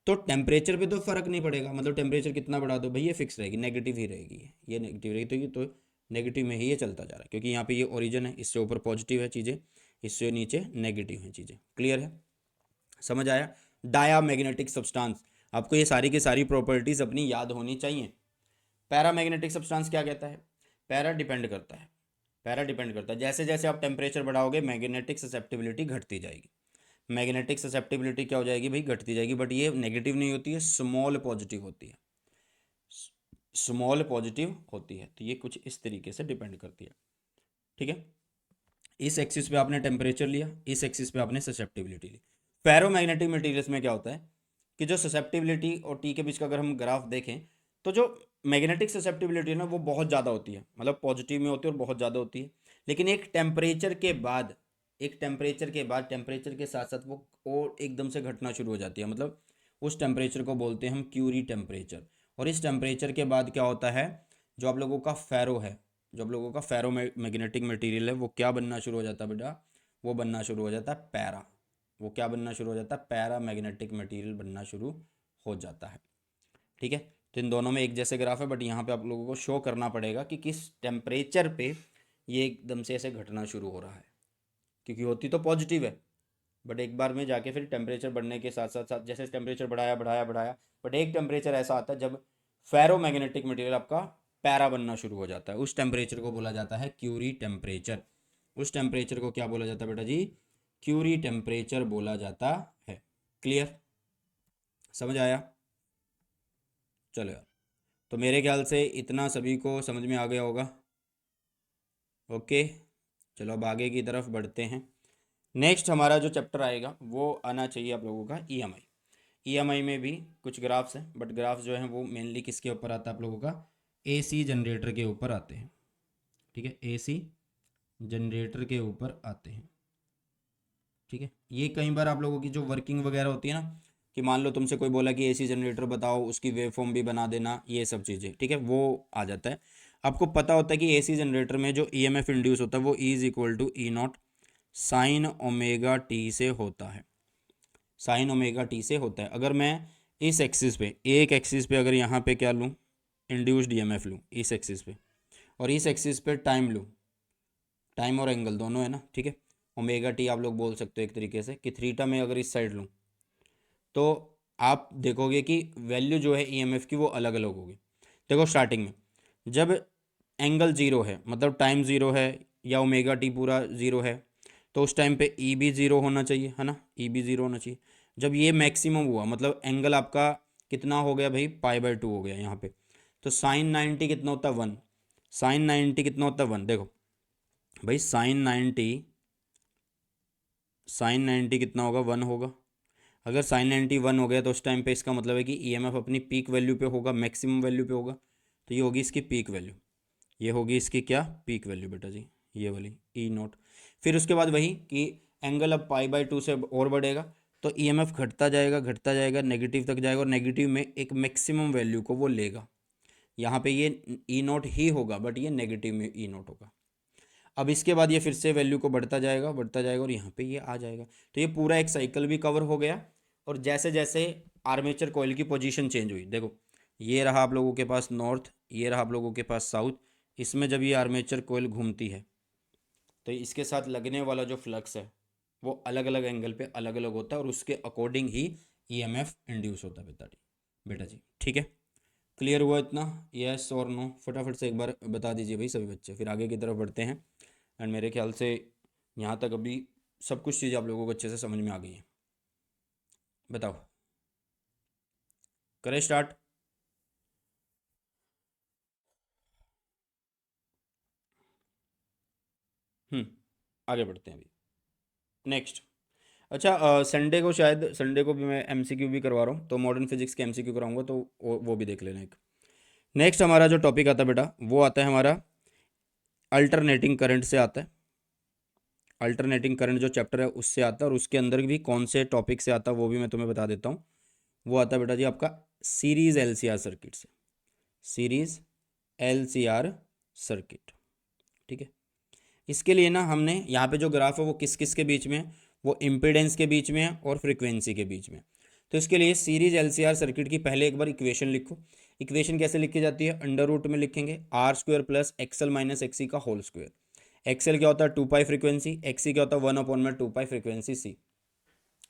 तो टेम्परेचर पे तो फर्क नहीं पड़ेगा, मतलब टेम्परेचर कितना बढ़ा दो भाई ये फिक्स रहेगी, नेगेटिव ही रहेगी, ये नेगेटिव रहेगी, तो नेगेटिव में ही ये चलता जा रहा है, क्योंकि यहाँ पे ये ओरिजिन है, इससे ऊपर पॉजिटिव है चीज़ें, इससे नीचे नेगेटिव हैं चीज़ें। क्लियर है, समझ आया? डाया मैग्नेटिक सब्सटेंस, आपको ये सारी की सारी प्रॉपर्टीज अपनी याद होनी चाहिए। पैरा मैग्नेटिक सब्सटेंस क्या कहता है, पैरा डिपेंड करता है, पैरा डिपेंड करता है, जैसे जैसे आप टेम्परेचर बढ़ाओगे मैग्नेटिक ससेप्टिबिलिटी घटती जाएगी, मैग्नेटिक ससेप्टिबिलिटी क्या हो जाएगी भाई, घटती जाएगी, बट ये नेगेटिव नहीं होती है, स्मॉल पॉजिटिव होती है, स्मॉल पॉजिटिव होती है। तो ये कुछ इस तरीके से डिपेंड करती है, ठीक है। इस एक्सिस पे आपने टेम्परेचर लिया, इस एक्सिस पे आपने ससेप्टिबिलिटी ली। फेरोमैग्नेटिक मटेरियल्स में क्या होता है कि जो ससेप्टिबिलिटी और टी के बीच का अगर हम ग्राफ देखें, तो जो मैग्नेटिक ससेप्टिबिलिटी है ना वो बहुत ज़्यादा होती है, मतलब पॉजिटिव में होती है और बहुत ज़्यादा होती है, लेकिन एक टेम्परेचर के बाद, एक टेम्परेचर के बाद, टेम्परेचर के साथ साथ वो और एकदम से घटना शुरू हो जाती है, मतलब उस टेम्परेचर को बोलते हैं हम क्यूरी टेम्परेचर। और इस टेम्परेचर के बाद क्या होता है, जो आप लोगों का फेरो है, जो आप लोगों का फेरो मैग्नेटिक मटेरियल है, वो क्या बनना शुरू हो जाता है बेटा, वो बनना शुरू हो जाता है पैरा। वो क्या बनना शुरू हो जाता है, पैरा मैग्नेटिक मटेरियल बनना शुरू हो जाता है। ठीक है, तो इन दोनों में एक जैसे ग्राफ है, बट यहाँ पे आप लोगों को शो करना पड़ेगा कि किस टेम्परेचर पे ये एकदम से ऐसे घटना शुरू हो रहा है, क्योंकि होती तो पॉजिटिव है, बट एक बार में जाके फिर टेम्परेचर बढ़ने के साथ साथ साथ जैसे टेम्परेचर बढ़ाया बढ़ाया बढ़ाया, बट एक टेम्परेचर ऐसा आता है जब फेरो मैग्नेटिक मटेरियल आपका पैरा बनना शुरू हो जाता है। उस टेम्परेचर को बोला जाता है क्यूरी टेम्परेचर। उस टेम्परेचर को क्या बोला जाता है बेटा जी, क्यूरी टेम्परेचर बोला जाता है। क्लियर, समझ आया? चलो यार, तो मेरे ख्याल से इतना सभी को समझ में आ गया होगा। ओके, चलो अब आगे की तरफ बढ़ते हैं। नेक्स्ट हमारा जो चैप्टर आएगा वो आना चाहिए आप लोगों का ईएमआई। ईएमआई में भी कुछ ग्राफ्स हैं, बट ग्राफ्स जो हैं वो मेनली किसके ऊपर आता है आप लोगों का, एसी जनरेटर के ऊपर आते हैं। ठीक है, एसी जनरेटर के ऊपर आते हैं। ठीक है, ये कई बार आप लोगों की जो वर्किंग वगैरह होती है ना, कि मान लो तुमसे कोई बोला कि एसी जनरेटर बताओ, उसकी वेव फॉर्म भी बना देना, ये सब चीज़ें, ठीक है, वो आ जाता है। आपको पता होता है कि एसी जनरेटर में जो ईएमएफ इंड्यूस होता है वो is equal to E naught sine omega T से होता है। साइन ओमेगा टी से होता है। अगर मैं इस एक्सिस पे, एक एक्सिस पे अगर यहाँ पे क्या लूँ, इंड्यूस्ड ईएमएफ लूँ इस एक्सिस पे, और इस एक्सिस पे टाइम लूँ, टाइम और एंगल दोनों है ना, ठीक है, ओमेगा टी आप लोग बोल सकते हो एक तरीके से, कि थीटा में अगर इस साइड लूँ, तो आप देखोगे कि वैल्यू जो है ईएमएफ की वो अलग अलग होगी। देखो स्टार्टिंग में जब एंगल ज़ीरो है, मतलब टाइम ज़ीरो है, या ओमेगा टी पूरा ज़ीरो है, तो उस टाइम पे ई भी ज़ीरो होना चाहिए, है ना, ई भी ज़ीरो होना चाहिए। जब ये मैक्सिमम हुआ, मतलब एंगल आपका कितना हो गया भाई, पाई/2 हो गया यहाँ पे, तो साइन 90 कितना होता है, 1। साइन 90 कितना होता है, 1। देखो भाई, साइन 90 कितना होगा, 1 होगा। अगर साइन 90 1 हो गया तो उस टाइम पे इसका मतलब है कि ईएमएफ अपनी पीक वैल्यू पे होगा, मैक्सिमम वैल्यू पे होगा, तो ये होगी इसकी पीक वैल्यू। ये होगी इसकी क्या, पीक वैल्यू बेटा जी, ये वाली ई नॉट। फिर उसके बाद वही कि एंगल अब पाई/2 से और बढ़ेगा, तो ईएमएफ घटता जाएगा घटता जाएगा, नेगेटिव तक जाएगा, और नेगेटिव में एक मैक्सिमम वैल्यू को वो लेगा। यहाँ पे ये ई नॉट ही होगा, बट ये नेगेटिव में ई नॉट होगा। अब इसके बाद ये फिर से वैल्यू को बढ़ता जाएगा और यहाँ पे ये आ जाएगा। तो ये पूरा एक साइकिल भी कवर हो गया। और जैसे जैसे आर्मेचर कॉइल की पोजीशन चेंज हुई, देखो ये रहा आप लोगों के पास नॉर्थ, ये रहा आप लोगों के पास साउथ, इसमें जब ये आर्मेचर कॉइल घूमती है तो इसके साथ लगने वाला जो फ्लक्स है वो अलग अलग एंगल पे अलग अलग होता है, और उसके अकॉर्डिंग ही ईएमएफ इंड्यूस होता है बेटा जी। ठीक है, क्लियर हुआ इतना? यस और नो फटाफट से एक बार बता दीजिए भाई सभी बच्चे, फिर आगे की तरफ बढ़ते हैं। एंड मेरे ख्याल से यहाँ तक अभी सब कुछ चीज़ आप लोगों को अच्छे से समझ में आ गई है। बताओ, करें स्टार्ट? आगे बढ़ते हैं अभी। नेक्स्ट, अच्छा संडे को, शायद संडे को भी मैं एमसीक्यू भी करवा रहा हूँ, तो मॉडर्न फिजिक्स के एमसीक्यू कराऊंगा, तो वो भी देख लेना एक। नेक्स्ट हमारा जो टॉपिक आता है बेटा, वो आता है हमारा अल्टरनेटिंग करंट से आता है। अल्टरनेटिंग करंट जो चैप्टर है उससे आता है, और उसके अंदर भी कौन से टॉपिक से आता है वो भी मैं तुम्हें बता देता हूँ। वो आता है बेटा जी आपका सीरीज एलसीआर सर्किट से, सीरीज एलसीआर सर्किट। ठीक है, इसके लिए ना हमने यहाँ पे जो ग्राफ है वो किस किस के बीच में है, वो इम्पिडेंस के बीच में है और फ्रीक्वेंसी के बीच में। तो इसके लिए सीरीज एलसीआर सर्किट की पहले एक बार इक्वेशन लिखो। इक्वेशन कैसे लिखी जाती है, अंडर रूट में लिखेंगे R² plus XL minus XC का होल स्क्वायर। एक्सएल क्या होता है, 2 पाई फ्रीक्वेंसी, एक्सी क्या होता है, 1/2 पाई फ्रीक्वेंसी सी।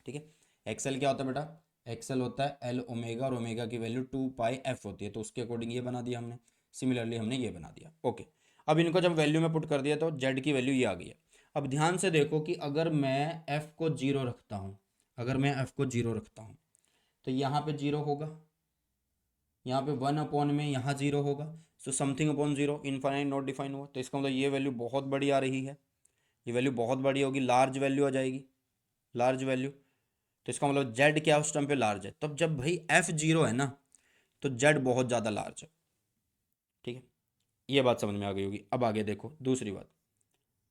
ठीक है, एक्सएल क्या होता है बेटा, एक्सएल होता है एल ओमेगा, और ओमेगा की वैल्यू 2 पाई एफ होती है, तो उसके अकॉर्डिंग ये बना दिया हमने। सिमिलरली हमने ये बना दिया। ओके, अब इनको जब वैल्यू में पुट कर दिया तो जेड की वैल्यू ये आ गई है। अब ध्यान से देखो कि अगर मैं एफ को जीरो रखता हूँ, अगर मैं एफ को जीरो रखता हूँ, तो यहाँ पे जीरो होगा, यहाँ पे 1 में यहाँ जीरो होगा, so something upon zero, infinite not define हुआ, तो इसका मतलब ये वैल्यू बहुत बड़ी आ रही है, ये वैल्यू बहुत बड़ी होगी, लार्ज वैल्यू आ जाएगी, लार्ज वैल्यू। तो इसका मतलब जेड क्या उस टाइम पे लार्ज है, तब जब भाई एफ जीरो है ना, तो जेड बहुत ज़्यादा लार्ज है। ठीक है, ये बात समझ में आ गई होगी। अब आगे देखो दूसरी बात,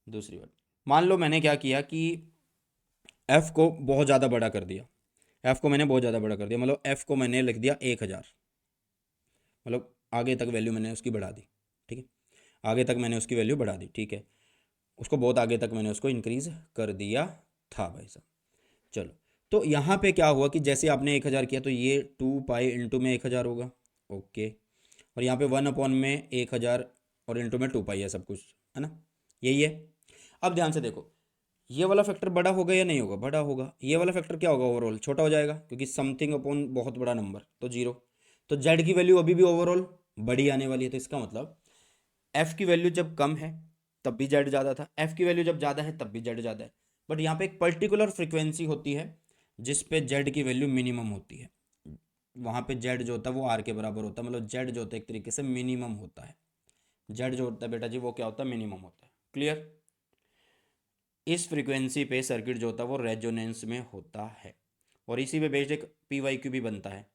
दूसरी बात, मान लो मैंने क्या किया कि एफ को बहुत ज़्यादा बड़ा कर दिया, एफ को मैंने बहुत ज़्यादा बड़ा कर दिया, मतलब एफ को मैंने लिख दिया 1000, मतलब आगे तक वैल्यू मैंने उसकी बढ़ा दी, ठीक है, आगे तक मैंने उसकी वैल्यू बढ़ा दी, ठीक है, उसको बहुत आगे तक मैंने उसको इंक्रीज कर दिया था भाई साहब। चलो, तो यहाँ पे क्या हुआ कि जैसे आपने 1000 किया तो ये 2 पाई इंटू में 1000 होगा, ओके, और यहाँ पे 1 अपॉन में 1000 और इंटू में 2 पाई है सब कुछ, है ना, यही है। अब ध्यान से देखो, ये वाला फैक्टर बड़ा होगा या नहीं होगा, बड़ा होगा, ये वाला फैक्टर क्या होगा, ओवरऑल छोटा हो जाएगा, क्योंकि समथिंग अपॉन बहुत बड़ा नंबर तो जीरो, तो जेड की वैल्यू अभी भी ओवरऑल बड़ी आने वाली है, तो इसका मतलब एफ की वैल्यू जब कम है तब भी जेड ज़्यादा था, एफ की वैल्यू जब ज़्यादा है तब भी जेड ज़्यादा है, बट यहाँ पे एक पर्टिकुलर फ्रिक्वेंसी होती है जिस पे जेड की वैल्यू मिनिमम होती है, वहाँ पे जेड जो होता है वो आर के बराबर होता है, मतलब जेड जो होता है एक तरीके से मिनिमम होता है, जेड जो होता है बेटा जी वो क्या होता है, मिनिमम होता है, क्लियर। इस फ्रीक्वेंसी पे सर्किट जो होता है वो रेजोनेंस में होता है, और इसी पे बेस्ड एक पी वाई क्यू भी बनता है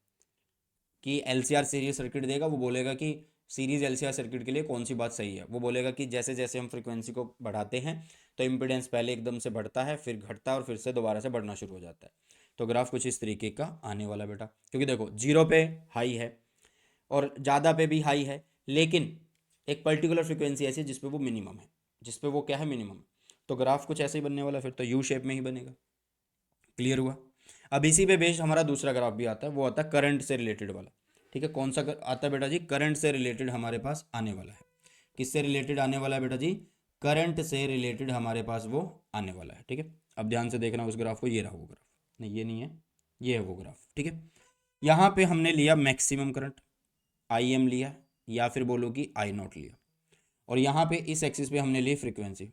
कि एलसीआर सीरीज सर्किट देगा, वो बोलेगा कि सीरीज एलसीआर सर्किट के लिए कौन सी बात सही है, वो बोलेगा कि जैसे जैसे हम फ्रीक्वेंसी को बढ़ाते हैं तो इम्पीडेंस पहले एकदम से बढ़ता है, फिर घटता है, और फिर से दोबारा से बढ़ना शुरू हो जाता है। तो ग्राफ कुछ इस तरीके का आने वाला बेटा, क्योंकि देखो जीरो पे हाई है और ज़्यादा पे भी हाई है, लेकिन एक पर्टिकुलर फ्रिक्वेंसी ऐसी है जिसपे वो मिनिमम है, जिसपे वो क्या है, मिनिमम। तो ग्राफ कुछ ऐसे ही बनने वाला, फिर तो यू शेप में ही बनेगा, क्लियर हुआ। अब इसी पे बेस्ड हमारा दूसरा ग्राफ भी आता है, वो आता है करंट से रिलेटेड वाला, ठीक है, कौन सा आता है बेटा जी, करंट से रिलेटेड हमारे पास आने वाला है, किससे रिलेटेड आने वाला है बेटा जी, करंट से रिलेटेड हमारे पास वो आने वाला है, ठीक है। अब ध्यान से देखना उस ग्राफ को, ये रहा वो ग्राफ, नहीं ये नहीं है, ये है वो ग्राफ, ठीक है। यहाँ पे हमने लिया मैक्सिमम करंट, आई एम लिया, या फिर बोलो कि आई नॉट लिया, और यहाँ पे इस एक्सिस पे हमने ली फ्रीक्वेंसी,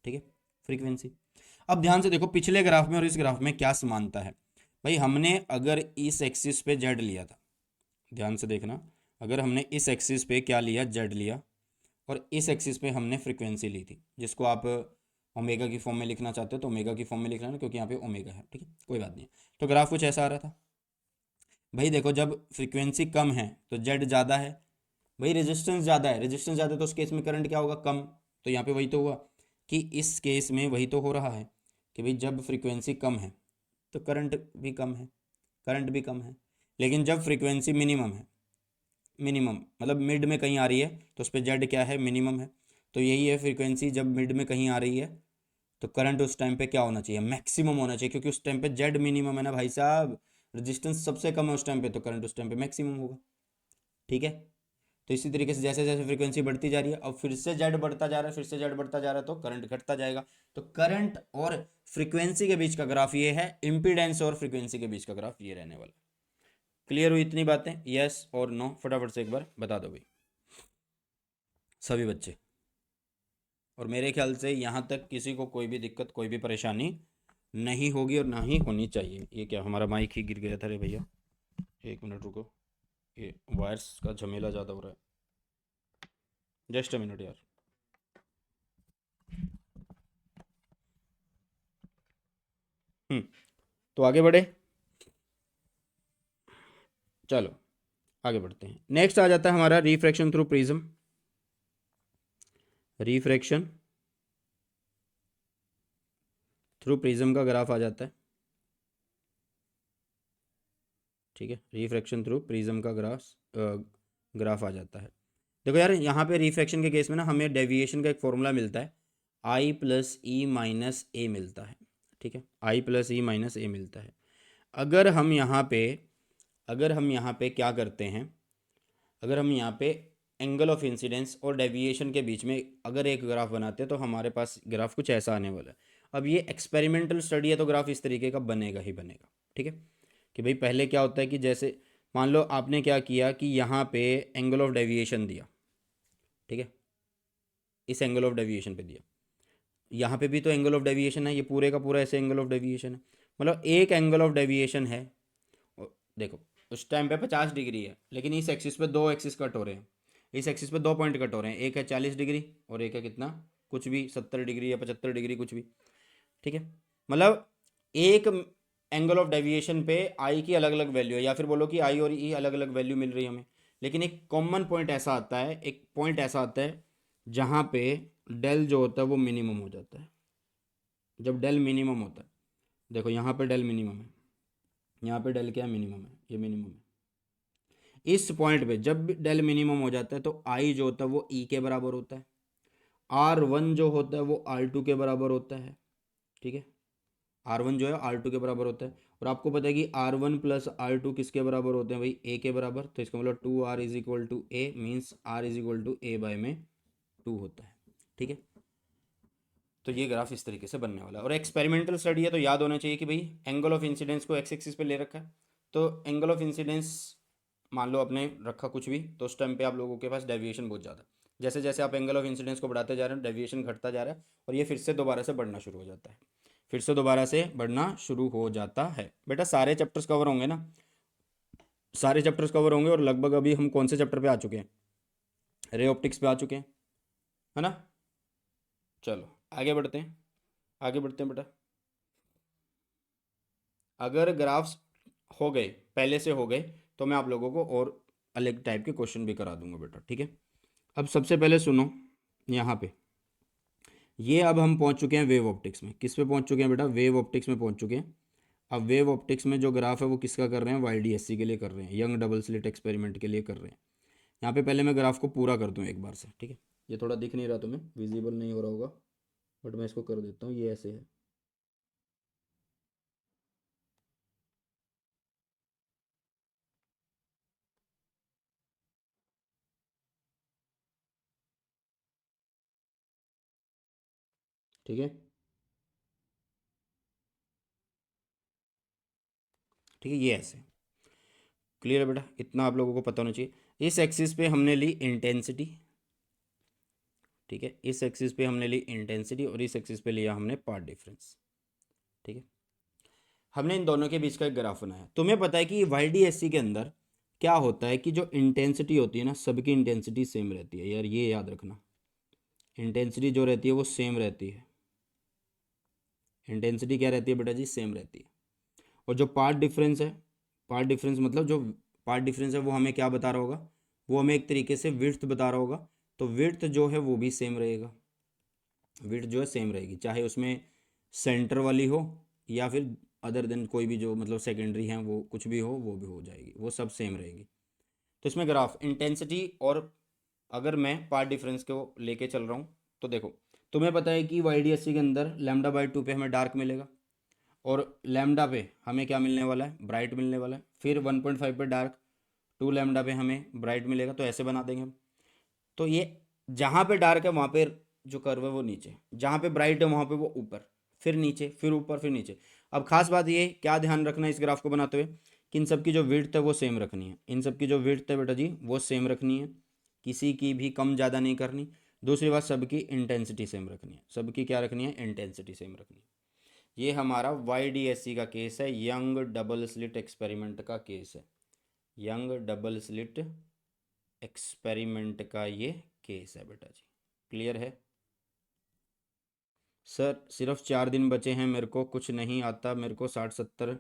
ठीक है, फ्रीक्वेंसी। अब ध्यान से देखो पिछले ग्राफ में और इस ग्राफ में क्या समानता है, भाई हमने अगर इस एक्सिस पे जेड लिया था, ध्यान से देखना, अगर हमने इस एक्सिस पे क्या लिया, जेड लिया, और इस एक्सिस पे हमने फ्रीक्वेंसी ली थी, जिसको आप ओमेगा की फॉर्म में लिखना चाहते हो तो ओमेगा की फॉर्म में लिख लेना, क्योंकि यहाँ पे ओमेगा है, ठीक है, कोई बात नहीं है। तो ग्राफ कुछ ऐसा आ रहा था, भाई देखो जब फ्रीक्वेंसी कम है तो जेड ज़्यादा है, भाई रेजिस्टेंस ज़्यादा है, रेजिस्टेंस ज़्यादा है तो उस केस में करंट क्या होगा, कम। तो यहाँ पे वही तो हुआ कि इस केस में वही तो हो रहा है कि भाई जब फ्रीक्वेंसी कम है तो करंट भी कम है, करंट भी कम है, लेकिन जब फ्रीक्वेंसी मिनिमम है, मिनिमम मतलब मिड में कहीं आ रही है तो उस पर जेड क्या है, मिनिमम है। तो यही है, फ्रीक्वेंसी जब मिड में कहीं आ रही है तो करंट उस टाइम पे क्या होना चाहिए, मैक्सिमम होना चाहिए, क्योंकि उस टाइम पे जेड मिनिमम है ना भाई साहब, रेजिस्टेंस सबसे कम है उस टाइम पे, तो करंट उस टाइम पे मैक्सिमम होगा, ठीक है। तो इसी तरीके से जैसे जैसे फ्रीक्वेंसी बढ़ती जा रही है, अब फिर से जेड बढ़ता जा रहा है, फिर से जेड बढ़ता जा रहा है, तो करंट घटता जाएगा। तो करंट और फ्रीक्वेंसी के बीच का ग्राफ ये है, इम्पीडेंस और फ्रीक्वेंसी के बीच का ग्राफ ये रहने वाला। क्लियर हुई इतनी बातें, यस और नो, फटाफट से एक बार बता दो भाई सभी बच्चे। और मेरे ख्याल से यहाँ तक किसी को कोई भी दिक्कत, कोई भी परेशानी नहीं होगी और ना ही होनी चाहिए। ये क्या, हमारा माइक ही गिर गया था रे भैया, एक मिनट रुको, ये वायर्स का झमेला ज़्यादा हो रहा है, जस्ट अ मिनट यार। तो आगे बढ़े, चलो आगे बढ़ते हैं। नेक्स्ट आ जाता है हमारा refraction through prism, refraction through prism का ग्राफ आ जाता है, ठीक है, रिफ्रैक्शन थ्रू प्रिज्म का ग्राफ आ जाता है। देखो यार यहाँ पे रिफ्रैक्शन के केस में ना हमें डेविएशन का एक फॉर्मूला मिलता है, आई प्लस ई माइनस ए मिलता है, ठीक है, आई प्लस ई माइनस ए मिलता है। अगर हम यहाँ पे अगर हम यहाँ पे क्या करते हैं, अगर हम यहाँ पे एंगल ऑफ इंसिडेंस और डेविएशन के बीच में अगर एक ग्राफ बनाते हैं तो हमारे पास ग्राफ कुछ ऐसा आने वाला है। अब ये एक्सपेरिमेंटल स्टडी है तो ग्राफ इस तरीके का बनेगा ही बनेगा, ठीक है, कि भाई पहले क्या होता है कि जैसे मान लो आपने क्या किया कि यहाँ पे एंगल ऑफ डेविएशन दिया, ठीक है, इस एंगल ऑफ डेविएशन पे दिया, यहाँ पे भी तो एंगल ऑफ डेविएशन है, ये पूरे का पूरा ऐसे एंगल ऑफ डेविएशन है, मतलब एक एंगल ऑफ डेविएशन है। देखो उस टाइम पे 50 डिग्री है, लेकिन इस एक्सिस पे दो एक्सिस कट हो रहे हैं, इस एक्सिस पे दो पॉइंट कट हो रहे हैं, एक है 40 डिग्री और एक है कितना, कुछ भी 70 डिग्री या 75 डिग्री कुछ भी, ठीक है। मतलब एक एंगल ऑफ डेविएशन पे आई की अलग अलग वैल्यू है, या फिर बोलो कि आई और ई अलग अलग वैल्यू मिल रही है हमें, लेकिन एक कॉमन पॉइंट ऐसा आता है, एक पॉइंट ऐसा आता है जहाँ पे डेल जो होता है वो मिनिमम हो जाता है, जब डेल मिनिमम होता है, देखो यहाँ पे डेल मिनिमम है, यहाँ पे डेल क्या है, मिनिमम है, ये मिनिमम है। इस पॉइंट पे जब भी डेल मिनिमम हो जाता है तो आई जो होता है वो ई के बराबर होता है, आर वन जो होता है वो आर टू के बराबर होता है, ठीक है। आर वन जो है आर टू के बराबर होता है, और आपको पता है कि R one plus R two किसके बराबर होते हैं भाई, ए के बराबर। तो इसका मतलब two R is equal to A means R is equal to A by में टू होता है, ठीक है। तो ये ग्राफ इस तरीके से बनने वाला है, और एक्सपेरिमेंटल स्टडी है तो याद होना चाहिए कि भाई एंगल ऑफ इंसिडेंस को एक्स एक्सिस पे ले रखा है, तो एंगल ऑफ इंसिडेंस मान लो आपने रखा कुछ भी, तो उस टाइम पे आप लोगों के पास डेविएशन बहुत ज़्यादा, जैसे जैसे आप एंगल ऑफ इंसिडेंस को बढ़ाते जा रहे हैं डेविएशन घटता जा रहा है, और ये फिर से दोबारा से बढ़ना शुरू हो जाता है, फिर से दोबारा से बढ़ना शुरू हो जाता है। बेटा सारे चैप्टर्स कवर होंगे ना, सारे चैप्टर्स कवर होंगे, और लगभग अभी हम कौन से चैप्टर पे आ चुके हैं, रे ऑप्टिक्स पे आ चुके हैं, है ना। चलो आगे बढ़ते हैं, आगे बढ़ते हैं बेटा। अगर ग्राफ्स हो गए, पहले से हो गए, तो मैं आप लोगों को और अलग टाइप के क्वेश्चन भी करा दूंगा बेटा, ठीक है। अब सबसे पहले सुनो, यहाँ पे ये अब हम पहुँच चुके हैं वेव ऑप्टिक्स में, किस पे पहुँच चुके हैं बेटा, वेव ऑप्टिक्स में पहुँच चुके हैं। अब वेव ऑप्टिक्स में जो ग्राफ है वो किसका कर रहे हैं, YDSC के लिए कर रहे हैं, यंग डबल स्लिट एक्सपेरिमेंट के लिए कर रहे हैं। यहाँ पे पहले मैं ग्राफ को पूरा कर दूँ एक बार से, ठीक है। ये थोड़ा दिख नहीं रहा तुम्हें, विजिबल नहीं हो रहा होगा, बट मैं इसको कर देता हूँ, ये ऐसे है, ठीक है, ठीक है, ये ऐसे क्लियर है बेटा, इतना आप लोगों को पता होना चाहिए। इस एक्सिस पे हमने ली इंटेंसिटी, ठीक है, इस एक्सिस पे हमने ली इंटेंसिटी, और इस एक्सिस पे लिया हमने पार्ट डिफरेंस, ठीक है। हमने इन दोनों के बीच का एक ग्राफ बनाया। तुम्हें पता है कि YDSC के अंदर क्या होता है कि जो इंटेंसिटी होती है ना, सबकी इंटेंसिटी सेम रहती है यार, ये याद रखना, इंटेंसिटी जो रहती है वो सेम रहती है, इंटेंसिटी क्या रहती है बेटा जी, सेम रहती है। और जो पार्ट डिफरेंस है, पार्ट डिफरेंस मतलब जो पार्ट डिफरेंस है वो हमें क्या बता रहा होगा, वो हमें एक तरीके से विड्थ बता रहा होगा, तो विड्थ जो है वो भी सेम रहेगा, विड्थ जो है सेम रहेगी, चाहे उसमें सेंटर वाली हो या फिर अदर देन कोई भी जो मतलब सेकेंडरी है वो कुछ भी हो, वो भी हो जाएगी, वो सब सेम रहेगी। तो इसमें ग्राफ इंटेंसिटी, और अगर मैं पार्ट डिफरेंस को लेके चल रहा हूँ, तो देखो तुम्हें पता है कि YDSC के अंदर λ/2 पे हमें डार्क मिलेगा, और लैम्डा पे हमें क्या मिलने वाला है, ब्राइट मिलने वाला है, फिर 1.5 पे डार्क, 2 लैम्डा पे हमें ब्राइट मिलेगा, तो ऐसे बना देंगे हम। तो ये जहाँ पे डार्क है वहाँ पे जो कर्व है वो नीचे, जहाँ पे ब्राइट है वहाँ पे वो ऊपर, फिर नीचे, फिर ऊपर, फिर नीचे। अब खास बात ये क्या ध्यान रखना है इस ग्राफ को बनाते हुए, कि इन सब की जो विड्थ है वो सेम रखनी है, इन सब की जो विड्थ है बेटा जी वो सेम रखनी है, किसी की भी कम ज़्यादा नहीं करनी। दूसरी बात, सबकी इंटेंसिटी सेम रखनी है, सबकी क्या रखनी है, इंटेंसिटी सेम रखनी है। ये हमारा YDSC का केस है, यंग डबल स्लिट एक्सपेरिमेंट का केस है, यंग डबल स्लिट एक्सपेरिमेंट का ये केस है बेटा जी, क्लियर है। सर सिर्फ 4 दिन बचे हैं, मेरे को कुछ नहीं आता, मेरे को 60-70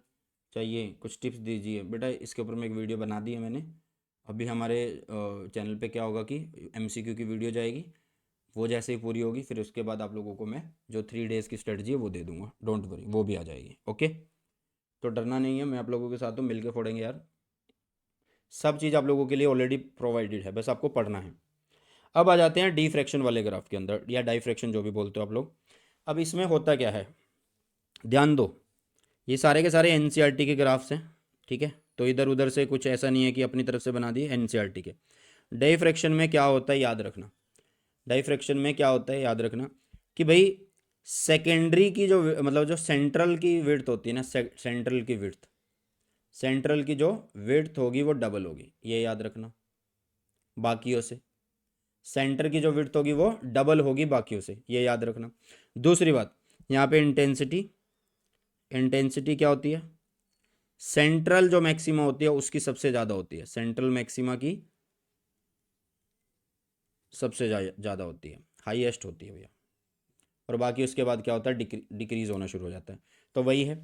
चाहिए, कुछ टिप्स दीजिए बेटा। इसके ऊपर मैं एक वीडियो बना दी है मैंने, अभी हमारे चैनल पे क्या होगा कि MCQ की वीडियो जाएगी, वो जैसे ही पूरी होगी फिर उसके बाद आप लोगों को मैं जो 3 डेज़ की स्ट्रेटजी है वो दे दूंगा, डोंट वरी, वो भी आ जाएगी, ओके। तो डरना नहीं है, मैं आप लोगों के साथ हूँ, मिलके फोड़ेंगे यार, सब चीज़ आप लोगों के लिए ऑलरेडी प्रोवाइडेड है, बस आपको पढ़ना है। अब आ जाते हैं डिफ्रैक्शन वाले ग्राफ के अंदर, या डाइफ्रैक्शन जो भी बोलते हो आप लोग। अब इसमें होता क्या है, ध्यान दो, ये सारे के सारे NCERT के ग्राफ्स हैं, ठीक है। तो इधर उधर से कुछ ऐसा नहीं है कि अपनी तरफ से बना दिए, NCERT के। डाइफ्रैक्शन में क्या होता है याद रखना, डाइफ्रैक्शन में क्या होता है याद रखना, कि भाई सेकेंडरी की जो मतलब जो सेंट्रल की विड्थ होती है ना, सेंट्रल की विड्थ, सेंट्रल की जो विड्थ होगी वो डबल होगी, ये याद रखना, बाकियों से। सेंटर की जो विड्थ होगी वो डबल होगी बाकियों से, ये याद रखना। दूसरी बात, यहाँ पे इंटेंसिटी, इंटेंसिटी क्या होती है, सेंट्रल जो मैक्सिमा होती है उसकी सबसे ज़्यादा होती है, सेंट्रल मैक्सिमा की सबसे ज़्यादा होती है, हाईएस्ट होती है भैया। और बाकी उसके बाद क्या होता है, डिक्रीज होना शुरू हो जाता है। तो वही है,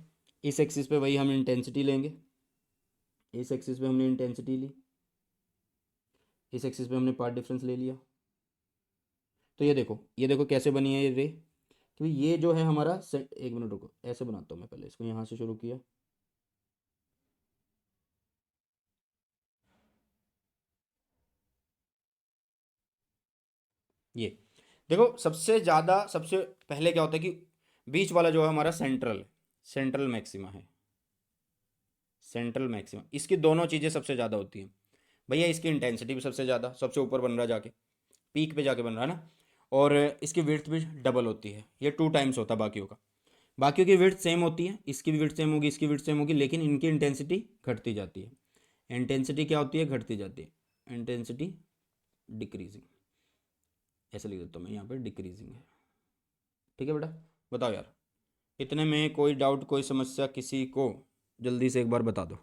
इस एक्सिस पे वही हम इंटेंसिटी लेंगे, इस एक्सिस पे हमने इंटेंसिटी ली, इस एक्सिस पे हमने पार्ट डिफरेंस ले लिया। तो ये देखो, ये देखो कैसे बनी है ये रे, कि ये जो है हमारा सेट, एक मिनट रुको, ऐसे बनाता हूँ मैं, पहले इसको यहाँ से शुरू किया, ये देखो सबसे ज़्यादा, सबसे पहले क्या होता है कि बीच वाला जो है हमारा सेंट्रल, सेंट्रल मैक्सिमा है, सेंट्रल मैक्सिमा, इसकी दोनों चीज़ें सबसे ज़्यादा होती हैं भैया। इसकी इंटेंसिटी भी सबसे ज़्यादा, सबसे ऊपर बन रहा है जाके, पीक पे जाके बन रहा है ना, और इसकी विड्थ भी डबल होती है, ये 2 टाइम्स होता है बाकियों का। बाकियों की विड्थ सेम होती है, इसकी भी विड्थ सेम होगी, इसकी विड्थ सेम होगी, लेकिन इनकी इंटेंसिटी घटती जाती है। इंटेंसिटी क्या होती है? घटती जाती है, इंटेंसिटी डिक्रीजिंग, ऐसे लिख देता हूँ मैं यहाँ पे, डिक्रीजिंग है। ठीक है बेटा, बताओ यार, इतने में कोई डाउट, कोई समस्या किसी को? जल्दी से एक बार बता दो।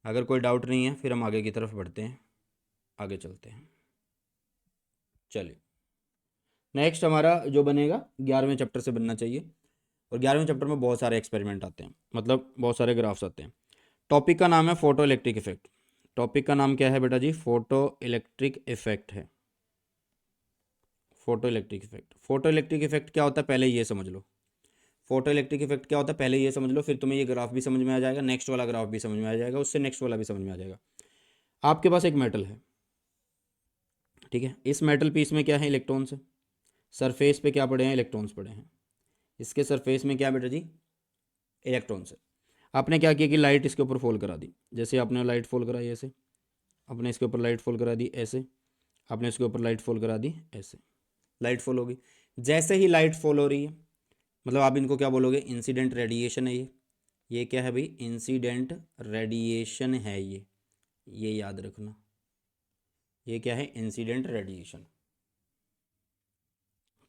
अगर कोई डाउट नहीं है फिर हम आगे की तरफ बढ़ते हैं, आगे चलते हैं। चलिए, नेक्स्ट हमारा जो बनेगा 11वें चैप्टर से बनना चाहिए, और 11वें चैप्टर में बहुत सारे एक्सपेरिमेंट आते हैं, मतलब बहुत सारे ग्राफ्स आते हैं। टॉपिक का नाम है फोटो इलेक्ट्रिक इफेक्ट। टॉपिक का नाम क्या है बेटा जी? फोटो इलेक्ट्रिक इफेक्ट है, photo electric effect. Photo electric effect क्या होता है पहले ये समझ लो। फोटो इलेक्ट्रिक इफेक्ट क्या होता है पहले ये समझ लो, फिर तुम्हें ये ग्राफ भी समझ में आ जाएगा, नेक्स्ट वाला ग्राफ भी समझ में आ जाएगा, उससे नेक्स्ट वाला भी समझ में आ जाएगा। आपके पास एक मेटल है, ठीक है, इस मेटल पीस में क्या है? इलेक्ट्रॉन्स है। सरफेस पे क्या पड़े हैं? इलेक्ट्रॉन्स पड़े हैं। इसके सरफेस में क्या बेटा जी? इलेक्ट्रॉन्स है। आपने क्या किया कि लाइट इसके ऊपर फॉल करा दी, जैसे आपने लाइट फॉल कराई ऐसे, आपने इसके ऊपर लाइट फॉल करा दी ऐसे, आपने इसके ऊपर लाइट फॉल करा दी ऐसे, लाइट फॉल होगी। जैसे ही लाइट फॉल हो रही है, मतलब आप इनको क्या बोलोगे? इंसिडेंट रेडिएशन है ये क्या है भाई? इंसिडेंट रेडिएशन है ये याद रखना, ये क्या है? Incident radiation.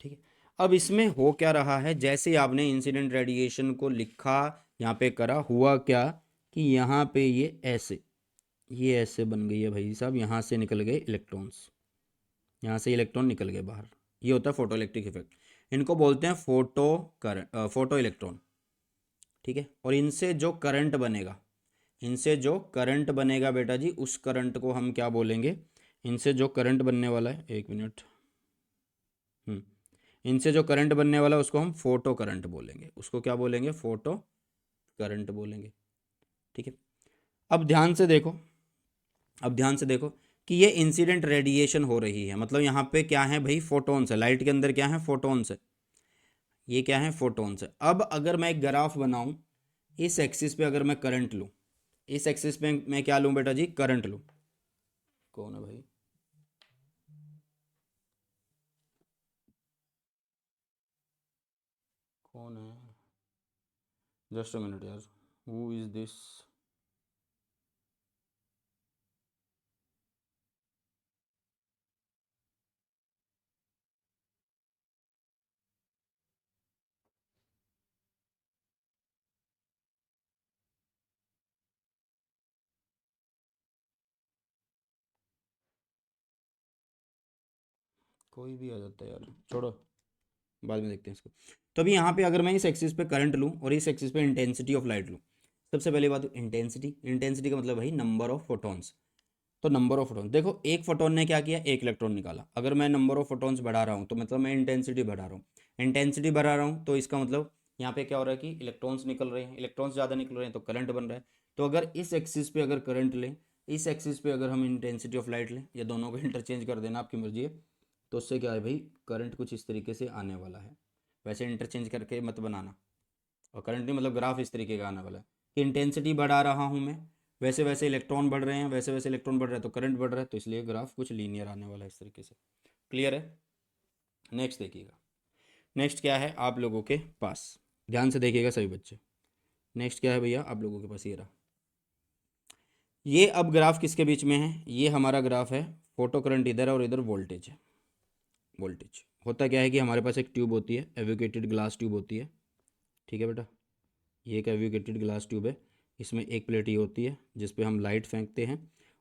ठीक है, अब इसमें हो क्या रहा है, जैसे ही आपने इंसिडेंट रेडिएशन को लिखा, यहाँ पे करा, हुआ क्या कि यहाँ पे ये ऐसे बन गई है भाई साहब, यहाँ से निकल गए इलेक्ट्रॉन्स, यहाँ से इलेक्ट्रॉन निकल गए बाहर। ये होता है फोटो इलेक्ट्रिक इफेक्ट, इनको बोलते हैं फोटो करंट, फोटो इलेक्ट्रॉन। ठीक है, और इनसे जो करंट बनेगा, इनसे जो करंट बनेगा बेटा जी, उस करंट को हम क्या बोलेंगे? इनसे जो करंट बनने वाला है, एक मिनट, इनसे जो करंट बनने वाला है उसको हम फोटो करंट बोलेंगे, उसको क्या बोलेंगे? फोटो करंट बोलेंगे। ठीक है, अब ध्यान से देखो, अब ध्यान से देखो कि ये इंसिडेंट रेडिएशन हो रही है, मतलब यहाँ पे क्या है भाई? फोटॉन्स है, लाइट के अंदर क्या है? फोटॉन्स है, ये क्या है? फोटॉन्स है। अब अगर मैं एक ग्राफ बनाऊं, इस एक्सिस पे अगर मैं करंट लूं, इस एक्सिस पे मैं क्या लूं बेटा जी? करंट लूं। कौन है भाई? कौन है? जस्ट अ मिनट यार, हु इज दिस? कोई भी आ जाता है यार, छोड़ो, बाद में देखते हैं इसको। तो अभी यहाँ पे अगर मैं इस एक्सिस पे करंट लूँ और इस एक्सिस पे इंटेंसिटी ऑफ लाइट लूँ, सबसे पहले बात इंटेंसिटी, इंटेंसिटी का मतलब भाई नंबर ऑफ फोटॉन्स। तो नंबर ऑफ फोटॉन, देखो एक फोटोन ने क्या किया? एक इलेक्ट्रॉन निकाला। अगर मैं नंबर ऑफ फोटॉन्स बढ़ा रहा हूँ तो मतलब मैं इंटेंसिटी बढ़ा रहा हूँ, इंटेंसिटी बढ़ा रहा हूँ तो इसका मतलब यहाँ पे क्या हो रहा है कि इलेक्ट्रॉन्स निकल रहे हैं, इलेक्ट्रॉन्स ज़्यादा निकल रहे हैं तो करंट बन रहा है। तो अगर इस एक्सिस पे अगर करंट लें, इस एक्सिस पे अगर हम इंटेंसिटी ऑफ लाइट लें, या दोनों को इंटरचेंज कर देना, आपकी मर्जी है, तो उससे क्या है भाई? करंट कुछ इस तरीके से आने वाला है। वैसे इंटरचेंज करके मत बनाना, और करंट नहीं मतलब ग्राफ इस तरीके का आने वाला है कि इंटेंसिटी बढ़ा रहा हूँ मैं, वैसे वैसे इलेक्ट्रॉन बढ़ रहे हैं, वैसे वैसे इलेक्ट्रॉन बढ़ रहा है तो करंट बढ़ रहा है, तो इसलिए ग्राफ कुछ लीनियर आने वाला है इस तरीके से। क्लियर है? नेक्स्ट देखिएगा, नेक्स्ट क्या है आप लोगों के पास? ध्यान से देखिएगा सभी बच्चे, नेक्स्ट क्या है भैया आप लोगों के पास? ये रहा, ये अब ग्राफ किसके बीच में है? ये हमारा ग्राफ है, फोटो करंट इधर है और इधर वोल्टेज है। वोल्टेज होता क्या है कि हमारे पास एक ट्यूब होती है, एवोकेटेड ग्लास ट्यूब होती है। ठीक है बेटा, ये एक एवोकेटेड ग्लास ट्यूब है, इसमें एक प्लेट ये होती है जिस पे हम लाइट फेंकते हैं,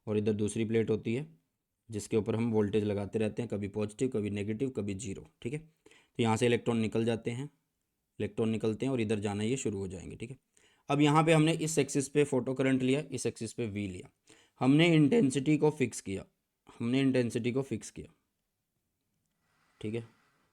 और इधर दूसरी प्लेट होती है जिसके ऊपर हम वोल्टेज लगाते रहते हैं, कभी पॉजिटिव कभी नेगेटिव कभी जीरो। ठीक है, तो यहाँ से इलेक्ट्रॉन निकल जाते हैं, इलेक्ट्रॉन निकलते हैं और इधर जाना ये शुरू हो जाएंगे। ठीक है, अब यहाँ पे हमने इस एक्सिस पे फोटो करंट लिया, इस एक्सिस पे वी लिया, हमने इंटेंसिटी को फिक्स किया, हमने इंटेंसिटी को फिक्स किया। ठीक है।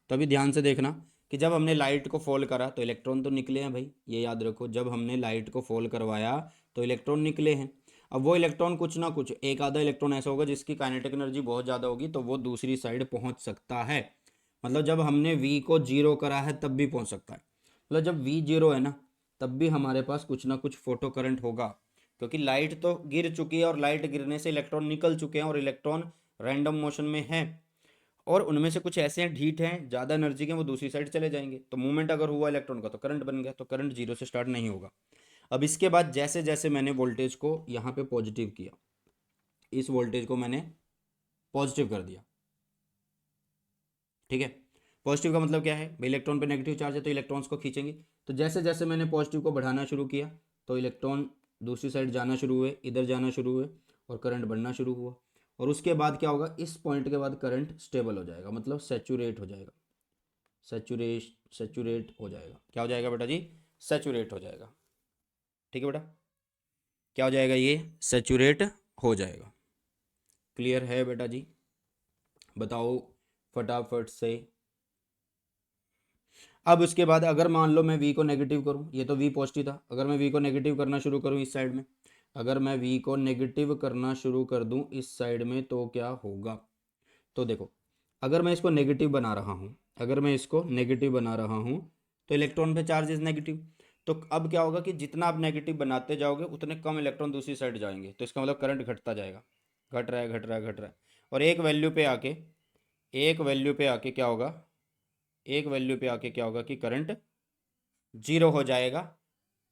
तो अभी ध्यान से देखना कि जब हमने लाइट को फॉल करा तो इलेक्ट्रॉन तो निकले हैं भाई, ये याद रखो, जब हमने लाइट को फॉल करवाया तो इलेक्ट्रॉन निकले हैं। अब वो इलेक्ट्रॉन कुछ ना कुछ एक आधा इलेक्ट्रॉन ऐसा होगा जिसकी काइनेटिक एनर्जी बहुत ज़्यादा होगी, तो वो दूसरी साइड पहुंच सकता है। मतलब जब हमने वी को जीरो करा है तब भी पहुंच सकता है। मतलब जब वी जीरो है ना, तब भी हमारे पास कुछ ना कुछ फोटो करंट होगा, क्योंकि लाइट तो गिर चुकी है और लाइट गिरने से इलेक्ट्रॉन निकल चुके हैं और इलेक्ट्रॉन रैंडम मोशन में है, और उनमें से कुछ ऐसे हैं ढीठ हैं, ज़्यादा एनर्जी के, वो दूसरी साइड चले जाएंगे। तो मूवमेंट अगर हुआ इलेक्ट्रॉन का तो करंट बन गया, तो करंट जीरो से स्टार्ट नहीं होगा। अब इसके बाद जैसे जैसे मैंने वोल्टेज को यहाँ पे पॉजिटिव किया, इस वोल्टेज को मैंने पॉजिटिव कर दिया, ठीक है। पॉजिटिव का मतलब क्या है भाई, इलेक्ट्रॉन पे नेगेटिव चार्ज है तो इलेक्ट्रॉन्स को खींचेंगे। तो जैसे जैसे मैंने पॉजिटिव को बढ़ाना शुरू किया तो इलेक्ट्रॉन दूसरी साइड जाना शुरू हुए, इधर जाना शुरू हुए, और करंट बढ़ना शुरू हुआ। और उसके बाद क्या होगा, इस पॉइंट के बाद करंट स्टेबल हो जाएगा, मतलब सेचूरेट हो जाएगा। सेचूरेट हो जाएगा, क्या हो जाएगा बेटा जी, सेचूरेट हो जाएगा। ठीक है बेटा, क्या हो जाएगा, ये सेचूरेट हो जाएगा। क्लियर है बेटा जी, बताओ फटाफट से। अब उसके बाद अगर मान लो मैं वी को नेगेटिव करूं, ये तो वी पॉजिटिव था, अगर मैं वी को नेगेटिव करना शुरू करूं इस साइड में, अगर मैं वी को नेगेटिव करना शुरू कर दूं इस साइड में तो क्या होगा। तो देखो, अगर मैं इसको नेगेटिव बना रहा हूं, अगर मैं इसको नेगेटिव बना रहा हूं तो इलेक्ट्रॉन पे चार्ज इज नेगेटिव। तो अब क्या होगा कि जितना आप नेगेटिव बनाते जाओगे उतने कम इलेक्ट्रॉन दूसरी साइड जाएंगे, तो इसका मतलब करंट घटता जाएगा, घट रहा है घट रहा है घट रहा है। और एक वैल्यू पे आके क्या होगा, एक वैल्यू पे आके क्या होगा कि करंट जीरो हो जाएगा,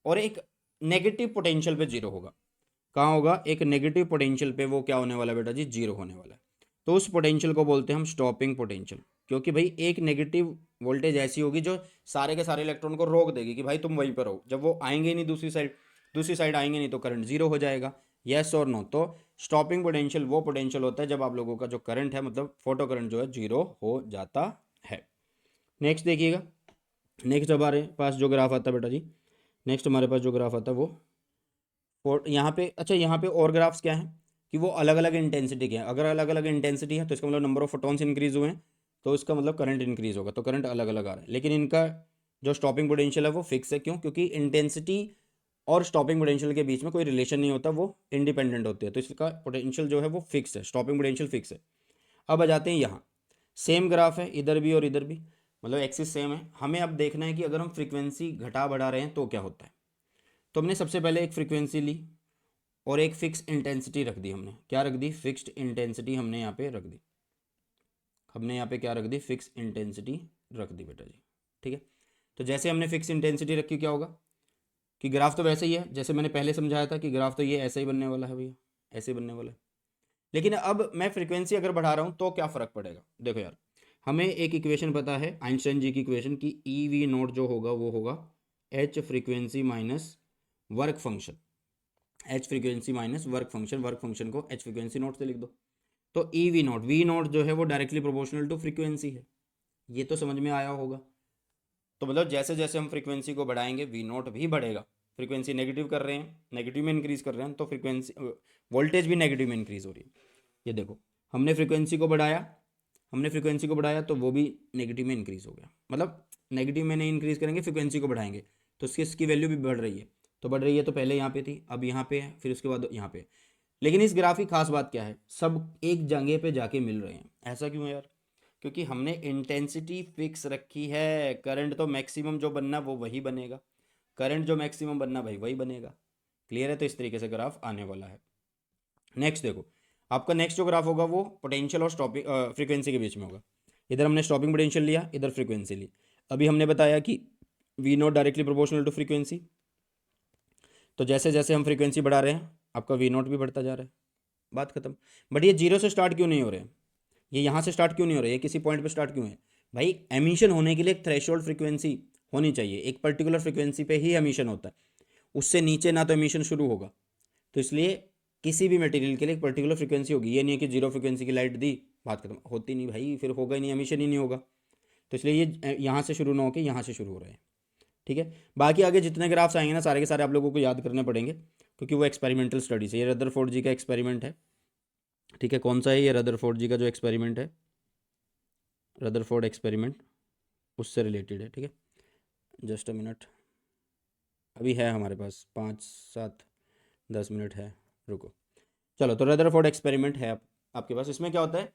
और एक नेगेटिव पोटेंशियल पे जीरो होगा। कहाँ होगा, एक नेगेटिव पोटेंशियल पे वो क्या होने वाला है बेटा जी, जीरो होने वाला है। तो उस पोटेंशियल को बोलते हैं हम स्टॉपिंग पोटेंशियल, क्योंकि भाई एक नेगेटिव वोल्टेज ऐसी होगी जो सारे के सारे इलेक्ट्रॉन को रोक देगी कि भाई तुम वहीं पर रहो, जब वो आएंगे ही नहीं दूसरी साइड आएंगे नहीं तो करंट जीरो हो जाएगा। यस और नो। तो स्टॉपिंग पोटेंशियल वो पोटेंशियल होता है जब आप लोगों का जो करंट है, मतलब फोटो करंट जो है, जीरो हो जाता है। नेक्स्ट देखिएगा, नेक्स्ट हमारे पास जो ग्राफ आता है बेटा जी, नेक्स्ट हमारे पास जो ग्राफ आता है वो यहाँ पे, अच्छा यहाँ पे और ग्राफ्स क्या है कि वो अलग अलग इंटेंसिटी के हैं। अगर अलग अलग इंटेंसिटी है तो इसका मतलब नंबर ऑफ फोटॉन्स इंक्रीज हुए हैं, तो इसका मतलब करंट इंक्रीज होगा, तो करंट अलग अलग आ रहा है। लेकिन इनका जो स्टॉपिंग पोटेंशियल है वो फिक्स है, क्यों, क्योंकि इंटेंसिटी और स्टॉपिंग पोटेंशियल के बीच में कोई रिलेशन नहीं होता, वो इंडिपेंडेंट होती है, तो इसका पोटेंशियल जो है वो फिक्स है, स्टॉपिंग पोटेंशियल फिक्स है। अब आ जाते हैं यहाँ, सेम ग्राफ है इधर भी और इधर भी, मतलब एक्सिस सेम है। हमें अब देखना है कि अगर हम फ्रीक्वेंसी घटा बढ़ा रहे हैं तो क्या होता है। तो हमने सबसे पहले एक फ्रीक्वेंसी ली और एक फिक्स इंटेंसिटी रख दी, हमने क्या रख दी, फिक्स्ड इंटेंसिटी हमने यहाँ पे रख दी, हमने यहाँ पे क्या रख दी, फिक्स इंटेंसिटी रख दी बेटा जी। ठीक है, तो जैसे हमने फिक्स इंटेंसिटी रखी क्या होगा कि ग्राफ तो वैसे ही है जैसे मैंने पहले समझाया था कि ग्राफ तो ये ऐसे ही बनने वाला है भैया, ऐसे ही बनने वाला है। लेकिन अब मैं फ्रीक्वेंसी अगर बढ़ा रहा हूँ तो क्या फ़र्क पड़ेगा, देखो यार, हमें एक इक्वेशन पता है आइंस्टाइन जी की इक्वेशन की, ई वी नोट जो होगा वो होगा H frequency minus work function, H frequency minus work function को एच फ्रीक्वेंसी नोट से लिख दो। तो ई वी नोट जो है वो डायरेक्टली प्रोपोर्शनल टू फ्रीक्वेंसी है, ये तो समझ में आया होगा। तो मतलब जैसे जैसे हम फ्रीक्वेंसी को बढ़ाएंगे वी नोट भी बढ़ेगा। फ्रीक्वेंसी नेगेटिव कर रहे हैं, नेगेटिव में इंक्रीज कर रहे हैं, तो फ्रीक्वेंसी वोल्टेज भी नेगेटिव में इंक्रीज हो रही है। ये देखो, हमने फ्रीक्वेंसी को बढ़ाया, हमने फ्रीक्वेंसी को बढ़ाया तो वो भी नेगेटिव में इंक्रीज हो गया, मतलब नेगेटिव में नहीं इंक्रीज करेंगे, फ्रीक्वेंसी को बढ़ाएंगे तो इसकी वैल्यू भी बढ़ रही है। तो बढ़ रही है तो पहले यहाँ पे थी, अब यहाँ पे है, फिर उसके बाद यहाँ पे। लेकिन इस ग्राफ की खास बात क्या है, सब एक जगह पे जाके मिल रहे हैं, ऐसा क्यों है यार, क्योंकि हमने इंटेंसिटी फिक्स रखी है। करंट तो मैक्सिमम जो बनना वो वही बनेगा, करंट जो मैक्सिमम बनना भाई वही बनेगा। क्लियर है, तो इस तरीके से ग्राफ आने वाला है। नेक्स्ट देखो, आपका नेक्स्ट जो ग्राफ होगा वो पोटेंशियल और स्टॉपिंग फ्रीक्वेंसी के बीच में होगा। इधर हमने स्टॉपिंग पोटेंशियल लिया, इधर फ्रीक्वेंसी ली। अभी हमने बताया कि V naught directly proportional to frequency, तो जैसे जैसे हम फ्रीक्वेंसी बढ़ा रहे हैं आपका वी नॉट भी बढ़ता जा रहा है, बात खत्म। बट ये जीरो से स्टार्ट क्यों नहीं हो रहे हैं, ये यहाँ से स्टार्ट क्यों नहीं हो रहे, ये किसी पॉइंट पे स्टार्ट क्यों है भाई। एमिशन होने के लिए एक थ्रेशोल्ड फ्रीक्वेंसी होनी चाहिए, एक पर्टिकुलर फ्रीक्वेंसी पे ही एमिशन होता है, उससे नीचे ना तो एमिशन शुरू होगा। तो इसलिए किसी भी मटेरियल के लिए एक पर्टिकुलर फ्रीक्वेंसी होगी, ये नहीं है कि जीरो फ्रीक्वेंसी की लाइट दी बात खत्म, होती नहीं भाई, फिर होगा ही नहीं, एमिशन ही नहीं होगा। तो इसलिए ये यहाँ से शुरू ना होकर यहाँ से शुरू हो रहे हैं। ठीक है, बाकी आगे जितने ग्राफ्स आएंगे ना सारे के सारे आप लोगों को याद करने पड़ेंगे, क्योंकि वो एक्सपेरिमेंटल स्टडीज है। ये रदरफोर्ड जी का एक्सपेरिमेंट है, ठीक है, कौन सा है ये, रदरफोर्ड जी का जो एक्सपेरिमेंट है, रदरफोर्ड एक्सपेरिमेंट उससे रिलेटेड है, ठीक है। जस्ट अ मिनट, अभी है हमारे पास 5 7 10 मिनट है, रुको। चलो, तो रदरफोर्ड एक्सपेरिमेंट है आपके पास। इसमें क्या होता है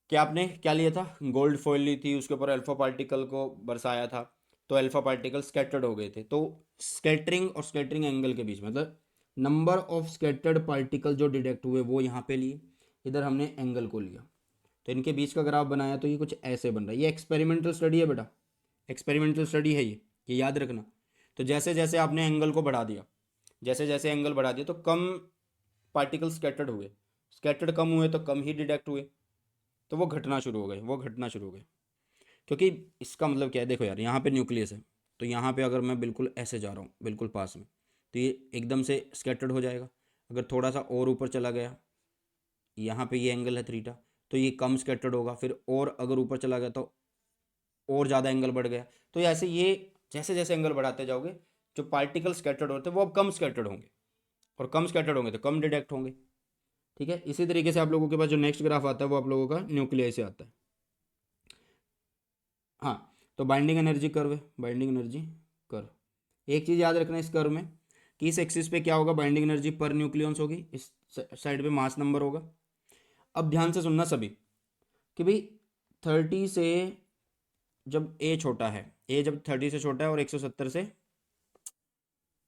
कि आपने क्या लिया था, गोल्ड फॉइल ली थी, उसके ऊपर अल्फा पार्टिकल को बरसाया था, तो अल्फा पार्टिकल स्कैटर्ड हो गए थे। तो स्कैटरिंग और स्कैटरिंग एंगल के बीच में, मतलब नंबर ऑफ स्कैटर्ड पार्टिकल जो डिटेक्ट हुए वो यहाँ पे लिए, इधर हमने एंगल को लिया, तो इनके बीच का ग्राफ बनाया, तो ये कुछ ऐसे बन रहा है। ये एक्सपेरिमेंटल स्टडी है बेटा, एक्सपेरिमेंटल स्टडी है ये याद रखना। तो जैसे जैसे आपने एंगल को बढ़ा दिया, जैसे जैसे एंगल बढ़ा दिया, तो कम पार्टिकल स्कैटर्ड हुए, स्कैटर्ड कम हुए तो कम ही डिटेक्ट हुए, तो वो घटना शुरू हो गए, वो घटना शुरू हो गए। क्योंकि इसका मतलब क्या है, देखो यार, यहाँ पे न्यूक्लियस है, तो यहाँ पे अगर मैं बिल्कुल ऐसे जा रहा हूँ बिल्कुल पास में, तो ये एकदम से स्कैटर्ड हो जाएगा। अगर थोड़ा सा और ऊपर चला गया, यहाँ पे ये एंगल है थीटा, तो ये कम स्कैटर्ड होगा। फिर और अगर ऊपर चला गया तो और ज़्यादा एंगल बढ़ गया। तो ऐसे ये जैसे जैसे एंगल बढ़ाते जाओगे, जो पार्टिकल स्कैटर्ड होते हैं वो अब कम स्कैटर्ड होंगे, और कम स्कैटर्ड होंगे तो कम डिटेक्ट होंगे, ठीक है। इसी तरीके से आप लोगों के पास जो नेक्स्ट ग्राफ आता है वो आप लोगों का न्यूक्लियस से आता है। हाँ, तो बाइंडिंग एनर्जी कर्व है, बाइंडिंग एनर्जी कर्व। एक चीज़ याद रखना इस कर्व में, कि इस एक्सिस पे क्या होगा, बाइंडिंग एनर्जी पर न्यूक्लियंस होगी, इस साइड पे मास नंबर होगा। अब ध्यान से सुनना सभी, कि भाई 30 से, जब ए छोटा है, ए जब 30 से छोटा है और 170 से,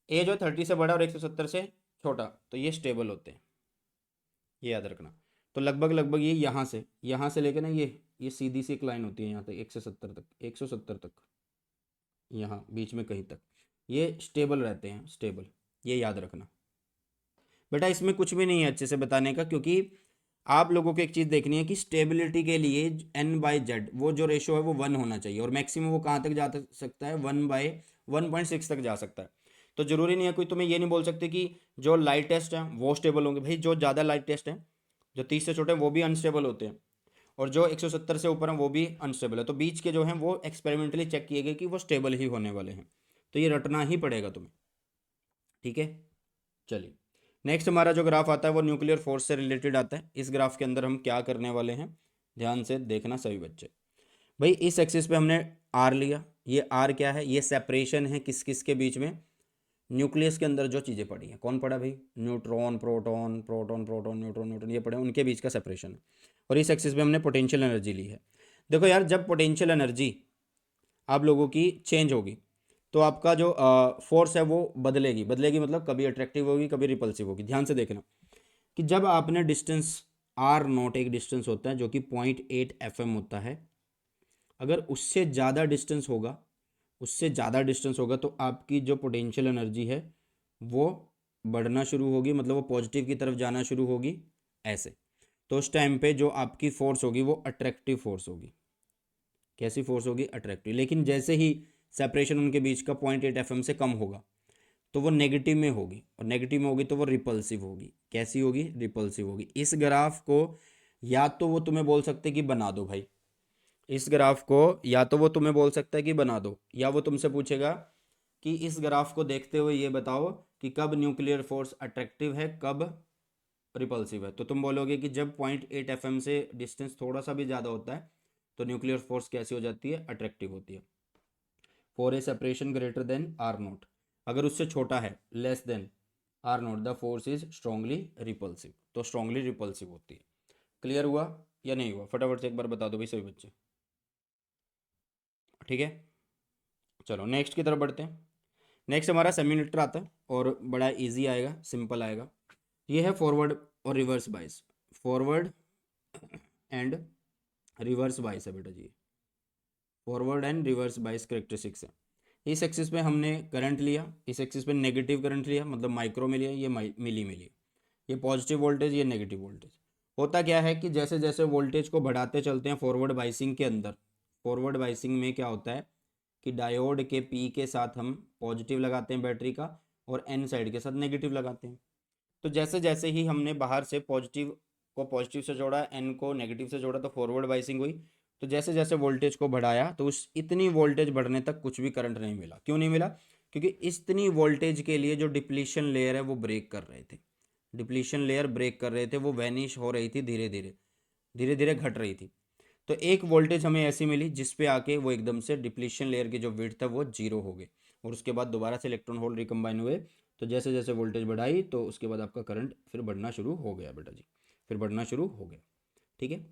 ए जो 30 से बड़ा और 170 से छोटा, तो ये स्टेबल होते हैं, ये याद रखना। तो लगभग लगभग ये यहाँ से लेकर ना, ये सीधी सी एक लाइन होती है यहाँ तक, 170 तक, 170 तक, यहाँ बीच में कहीं तक ये स्टेबल रहते हैं, स्टेबल, ये याद रखना बेटा। इसमें कुछ भी नहीं है अच्छे से बताने का, क्योंकि आप लोगों को एक चीज़ देखनी है कि स्टेबिलिटी के लिए n/z वो जो रेशो है वो 1 होना चाहिए, और मैक्सिमम वो कहाँ तक जा सकता है, 1/1.6 तक जा सकता है। तो ज़रूरी नहीं है, कोई तुम्हें ये नहीं बोल सकते कि जो लाइटेस्ट है वो स्टेबल होंगे। भाई जो ज़्यादा लाइटेस्ट है, जो 30 से छोटे हैं वो भी अनस्टेबल होते हैं, और जो 170 से ऊपर हैं वो भी अनस्टेबल है। तो बीच के जो हैं वो एक्सपेरिमेंटली चेक किए गए कि वो स्टेबल ही होने वाले हैं, तो ये रटना ही पड़ेगा तुम्हें, ठीक है। चलिए, नेक्स्ट हमारा जो ग्राफ आता है वो न्यूक्लियर फोर्स से रिलेटेड आता है। इस ग्राफ के अंदर हम क्या करने वाले हैं, ध्यान से देखना सभी बच्चे। भाई इस एक्सिस पे हमने आर लिया, ये आर क्या है, ये सेपरेशन है किस किस के बीच में, न्यूक्लियस के अंदर जो चीज़ें पड़ी हैं, कौन पड़ा भाई, neutron proton, proton proton neutron neutron, ये पड़े, उनके बीच का सेपरेशन है। और इस एक्सिस पे हमने पोटेंशियल एनर्जी ली है। देखो यार, जब पोटेंशियल एनर्जी आप लोगों की चेंज होगी, तो आपका जो फोर्स है वो बदलेगी, बदलेगी मतलब कभी अट्रैक्टिव होगी कभी रिपल्सिव होगी। ध्यान से देखना कि जब आपने डिस्टेंस r0, एक डिस्टेंस होता है जो कि 0.8 FM होता है, अगर उससे ज़्यादा डिस्टेंस होगा, उससे ज़्यादा डिस्टेंस होगा, तो आपकी जो पोटेंशियल एनर्जी है वो बढ़ना शुरू होगी, मतलब वो पॉजिटिव की तरफ जाना शुरू होगी ऐसे। तो उस टाइम पे जो आपकी फोर्स होगी वो अट्रैक्टिव फोर्स होगी। कैसी फोर्स होगी, अट्रैक्टिव। लेकिन जैसे ही सेपरेशन उनके बीच का 0.8 FM से कम होगा, तो वो नेगेटिव में होगी, और नेगेटिव में होगी तो वो रिपल्सिव होगी। कैसी होगी, रिपल्सिव होगी। इस ग्राफ को या तो वो तुम्हें बोल सकते कि बना दो भाई, इस ग्राफ को या तो वो तुम्हें बोल सकता है कि बना दो, या वो तुमसे पूछेगा कि इस ग्राफ को देखते हुए ये बताओ कि कब न्यूक्लियर फोर्स अट्रैक्टिव है, कब रिपल्सिव है। तो तुम बोलोगे कि जब 0.8 FM से डिस्टेंस थोड़ा सा भी ज़्यादा होता है, तो न्यूक्लियर फोर्स कैसी हो जाती है, अट्रैक्टिव होती है। For a separation greater than r0, अगर उससे छोटा है, less than r0, the force is strongly repulsive, तो स्ट्रांगली रिपल्सिव होती है। क्लियर हुआ या नहीं हुआ, फटाफट से एक बार बता दो भाई सभी बच्चे, ठीक है। चलो नेक्स्ट की तरफ बढ़ते हैं। नेक्स्ट हमारा सेमीमीटर आता है, और बड़ा इजी आएगा, सिंपल आएगा। ये है फॉरवर्ड और reverse bias, forward and reverse bias है बेटा जी, forward and reverse bias characteristics है। इस एक्सिस पे हमने करंट लिया, इस एक्सिस पे नेगेटिव करंट लिया, मतलब माइक्रो में लिया, ये मिली में लिया। ये पॉजिटिव वोल्टेज, ये नेगेटिव वोल्टेज। होता क्या है कि जैसे जैसे वोल्टेज को बढ़ाते चलते हैं फॉरवर्ड बाइसिंग के अंदर, फॉरवर्ड बाइसिंग में क्या होता है कि डायोड के पी के साथ हम पॉजिटिव लगाते हैं बैटरी का, और एन साइड के साथ नेगेटिव लगाते हैं। तो जैसे जैसे ही हमने बाहर से पॉजिटिव को पॉजिटिव से जोड़ा, एन को नेगेटिव से जोड़ा, तो फॉरवर्ड बाइसिंग हुई। तो जैसे जैसे वोल्टेज को बढ़ाया, तो उस इतनी वोल्टेज बढ़ने तक कुछ भी करंट नहीं मिला। क्यों नहीं मिला, क्योंकि इतनी वोल्टेज के लिए जो डिप्लीशन लेयर है वो ब्रेक कर रहे थे, डिप्लीशन लेयर ब्रेक कर रहे थे, वो वैनिश हो रही थी, धीरे धीरे धीरे धीरे घट रही थी। तो एक वोल्टेज हमें ऐसी मिली जिस पे आके वो एकदम से डिप्लीशन लेयर की जो विड्थ है वो जीरो हो गई, और उसके बाद दोबारा से इलेक्ट्रॉन होल रिकम्बाइन हुए। तो जैसे जैसे वोल्टेज बढ़ाई तो उसके बाद आपका करंट फिर बढ़ना शुरू हो गया बेटा जी, फिर बढ़ना शुरू हो गया। ठीक है।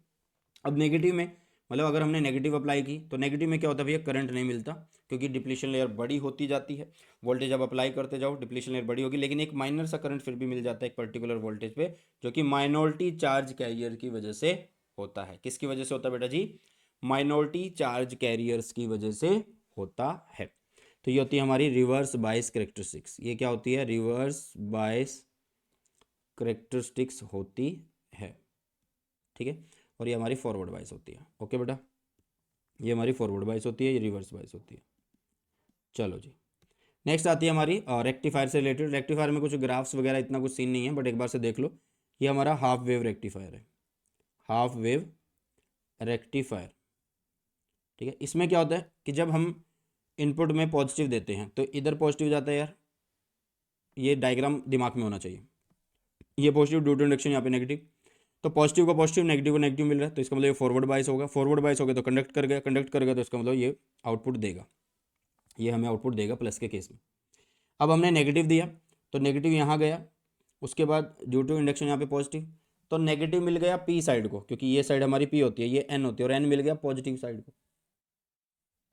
अब नेगेटिव में, मतलब अगर हमने नेगेटिव अप्लाई की तो नेगेटिव में क्या होता है भैया, करंट नहीं मिलता, क्योंकि डिप्लीशन लेयर बड़ी होती जाती है। वोल्टेज अब अप्लाई करते जाओ, डिप्लीशन लेयर बड़ी होगी, लेकिन एक माइनर सा करंट फिर भी मिल जाता है एक पर्टिकुलर वोल्टेज पे, जो कि माइनॉरिटी चार्ज कैरियर की वजह से होता है। किसकी वजह से होता है बेटा जी? माइनॉरिटी चार्ज कैरियर्स की वजह से होता है। तो ये होती है हमारी रिवर्स बायस करेक्टरिस्टिक्स। ये क्या होती है? रिवर्स बायस करेक्टरिस्टिक्स होती है। ठीक है। और ये हमारी फॉरवर्ड बायस होती है। ओके बेटा, ये हमारी फॉरवर्ड बायस होती है, ये रिवर्स बायस होती है। चलो जी, नेक्स्ट आती है हमारी रेक्टिफायर से रिलेटेड। रेक्टिफायर में कुछ ग्राफ्स वगैरह इतना कुछ सीन नहीं है, बट एक बार से देख लो। ये हमारा हाफ वेव रेक्टिफायर है, हाफ वेव रेक्टिफायर। ठीक है। इसमें क्या होता है कि जब हम इनपुट में पॉजिटिव देते हैं तो इधर पॉजिटिव जाता है यार, ये डायग्राम दिमाग में होना चाहिए। ये पॉजिटिव ड्यू टू इंडक्शन, यहाँ पे नेगेटिव। तो पॉजिटिव को पॉजिटिव, नेगेटिव को नेगेटिव मिल रहा है, तो इसका मतलब ये फॉरवर्ड बायस होगा। फॉरवर्ड बायस हो गया तो कंडक्ट कर गया, कंडक्ट कर गया तो इसका मतलब ये आउटपुट देगा, ये हमें आउटपुट देगा प्लस के केस में। अब हमने नेगेटिव दिया तो नेगेटिव यहाँ गया, उसके बाद ड्यू टू इंडक्शन यहाँ पे पॉजिटिव, तो नेगेटिव मिल गया पी साइड को, क्योंकि ये साइड हमारी पी होती है, ये एन होती है, और एन मिल गया पॉजिटिव साइड को।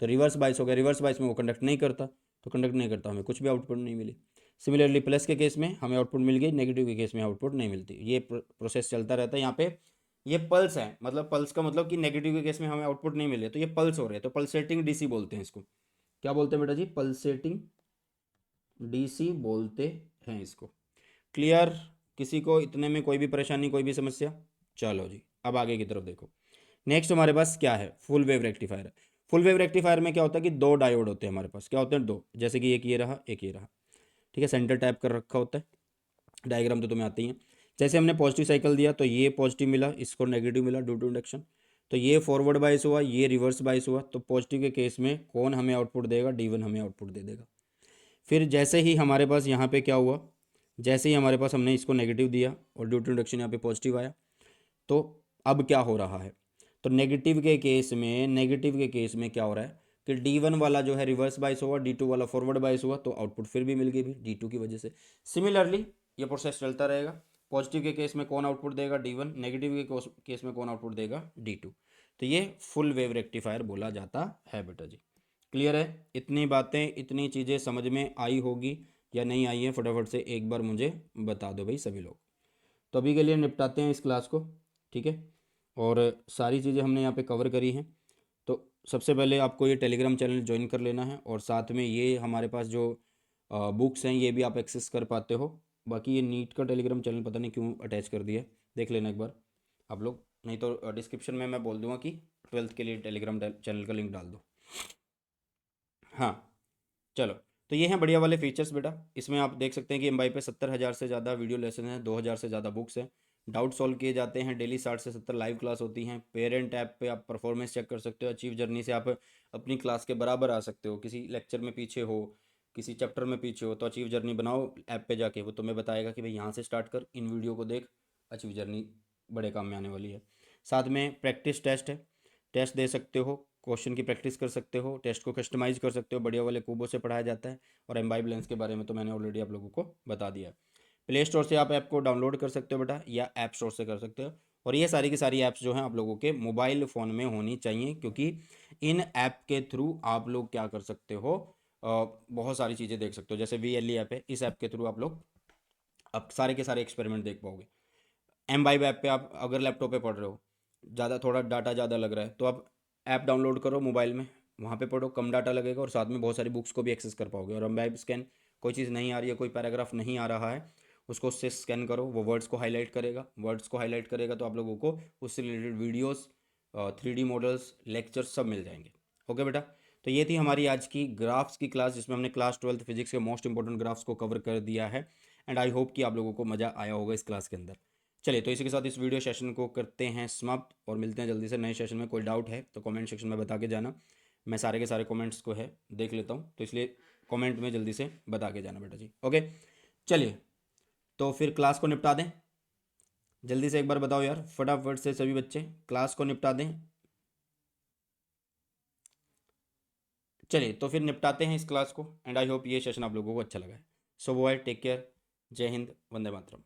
तो रिवर्स बायस हो गया, रिवर्स बायस में वो कंडक्ट नहीं करता, तो कंडक्ट नहीं करता, हमें कुछ भी आउटपुट नहीं मिली। सिमिलरली प्लस के केस में हमें आउटपुट मिल गई, नेगेटिव के केस में आउटपुट नहीं मिलती। ये प्रोसेस चलता रहता है। यहाँ पे ये पल्स है, मतलब पल्स का मतलब कि नेगेटिव के केस में हमें आउटपुट नहीं मिले तो ये पल्स हो रहे हैं, तो पल्सेटिंग डीसी बोलते हैं इसको। क्या बोलते हैं बेटा जी? पल्सेटिंग डीसी बोलते हैं इसको। क्लियर? किसी को इतने में कोई भी परेशानी, कोई भी समस्या? चलो जी, अब आगे की तरफ देखो। नेक्स्ट हमारे पास क्या है? फुल वेव रेक्टिफायर है। फुल वेव रेक्टिफायर में क्या होता है कि दो डायोड होते हैं हमारे पास। क्या होते हैं? दो, जैसे कि एक ये रहा, एक ये रहा। ठीक है, सेंटर टैप कर रखा होता है। डायग्राम तो तुम्हें आती है। जैसे हमने पॉजिटिव साइकिल दिया तो ये पॉजिटिव मिला, इसको नेगेटिव मिला ड्यू टू इंडक्शन, तो ये फॉरवर्ड बायस हुआ, ये रिवर्स बायस हुआ। तो पॉजिटिव के केस में कौन हमें आउटपुट देगा? D1 हमें आउटपुट दे देगा। फिर जैसे ही हमारे पास यहाँ पे क्या हुआ, जैसे ही हमारे पास हमने इसको नेगेटिव दिया और ड्यू टू इंडक्शन यहाँ पे पॉजिटिव आया, तो अब क्या हो रहा है? तो नेगेटिव के केस में, नेगेटिव के केस में क्या हो रहा है कि D1 वाला जो है रिवर्स बायस हुआ, D2 वाला फॉरवर्ड बायस हुआ, तो आउटपुट फिर भी मिल गई भी D2 की वजह से। सिमिलरली ये प्रोसेस चलता रहेगा। पॉजिटिव के केस में कौन आउटपुट देगा? D1। नेगेटिव के केस में कौन आउटपुट देगा? D2। तो ये फुल वेव रेक्टिफायर बोला जाता है बेटा जी। क्लियर है? इतनी बातें, इतनी चीज़ें समझ में आई होगी या नहीं आई है? फटाफट से एक बार मुझे बता दो भाई सभी लोग। तो अभी के लिए निपटाते हैं इस क्लास को। ठीक है। और सारी चीज़ें हमने यहाँ पे कवर करी हैं। तो सबसे पहले आपको ये टेलीग्राम चैनल ज्वाइन कर लेना है, और साथ में ये हमारे पास जो बुक्स हैं ये भी आप एक्सेस कर पाते हो। बाकी ये नीट का टेलीग्राम चैनल पता नहीं क्यों अटैच कर दिया है, देख लेना एक बार आप लोग, नहीं तो डिस्क्रिप्शन में मैं बोल दूंगा कि 12th के लिए टेलीग्राम चैनल का लिंक डाल दो। हाँ, चलो। तो ये हैं बढ़िया वाले फीचर्स बेटा। इसमें आप देख सकते हैं कि एमवाई पे 70,000 से ज़्यादा वीडियो लेसन हैं, 2,000 से ज़्यादा बुक्स हैं, डाउट सॉल्व किए जाते हैं, डेली 60 से 70 लाइव क्लास होती हैं। पेरेंट ऐप पे आप परफॉर्मेंस चेक कर सकते हो, अचीव जर्नी से आप अपनी क्लास के बराबर आ सकते हो। किसी लेक्चर में पीछे हो, किसी चैप्टर में पीछे हो, तो अचीव जर्नी बनाओ ऐप पे जाके, वो तुम्हें बताएगा कि भाई यहाँ से स्टार्ट कर, इन वीडियो को देख, अचीव जर्नी बड़े काम में आने वाली है। साथ में प्रैक्टिस टेस्ट है, टेस्ट दे सकते हो, क्वेश्चन की प्रैक्टिस कर सकते हो, टेस्ट को कस्टमाइज कर सकते हो, बढ़िया वाले कूबो से पढ़ाया जाता है। और एम्बाइब लेंस के बारे में तो मैंने ऑलरेडी आप लोगों को बता दिया है। प्ले स्टोर से आप ऐप को डाउनलोड कर सकते हो बेटा, या ऐप स्टोर से कर सकते हो। और ये सारी की सारी ऐप्स जो हैं आप लोगों के मोबाइल फ़ोन में होनी चाहिए, क्योंकि इन ऐप के थ्रू आप लोग क्या कर सकते हो, बहुत सारी चीज़ें देख सकते हो। जैसे VLE ऐप है, इस ऐप के थ्रू आप लोग अब सारे के सारे एक्सपेरिमेंट देख पाओगे। एमबाइब ऐप पे आप अगर लैपटॉप पे पढ़ रहे हो, ज़्यादा थोड़ा डाटा ज़्यादा लग रहा है, तो आप ऐप डाउनलोड करो मोबाइल में, वहाँ पे पढ़ो, कम डाटा लगेगा और साथ में बहुत सारी बुक्स को भी एक्सेस कर पाओगे। और एमबाइब स्कैन, कोई चीज़ नहीं आ रही है, कोई पैराग्राफ नहीं आ रहा है, उसको उससे स्कैन करो, वो वर्ड्स को हाईलाइट करेगा। वर्ड्स को हाईलाइट करेगा तो आप लोगों को उससे related videos, 3D models, lectures सब मिल जाएंगे। ओके बेटा, तो ये थी हमारी आज की ग्राफ्स की क्लास, जिसमें हमने क्लास 12th फिजिक्स के मोस्ट इंपॉर्टेंट ग्राफ्स को कवर कर दिया है। एंड आई होप कि आप लोगों को मज़ा आया होगा इस क्लास के अंदर। चलिए, तो इसी के साथ इस वीडियो सेशन को करते हैं समाप्त, और मिलते हैं जल्दी से नए सेशन में। कोई डाउट है तो कमेंट सेक्शन में बता के जाना, मैं सारे के सारे कमेंट्स को है देख लेता हूँ, तो इसलिए कमेंट में जल्दी से बता के जाना बेटा जी। ओके, चलिए, तो फिर क्लास को निपटा दें। जल्दी से एक बार बताओ यार, फटाफट से सभी बच्चे क्लास को निपटा दें। चलिए तो फिर निपटाते हैं इस क्लास को, एंड आई होप ये सेशन आप लोगों को अच्छा लगा है। सो वो है, टेक केयर, जय हिंद, वंदे मातरम।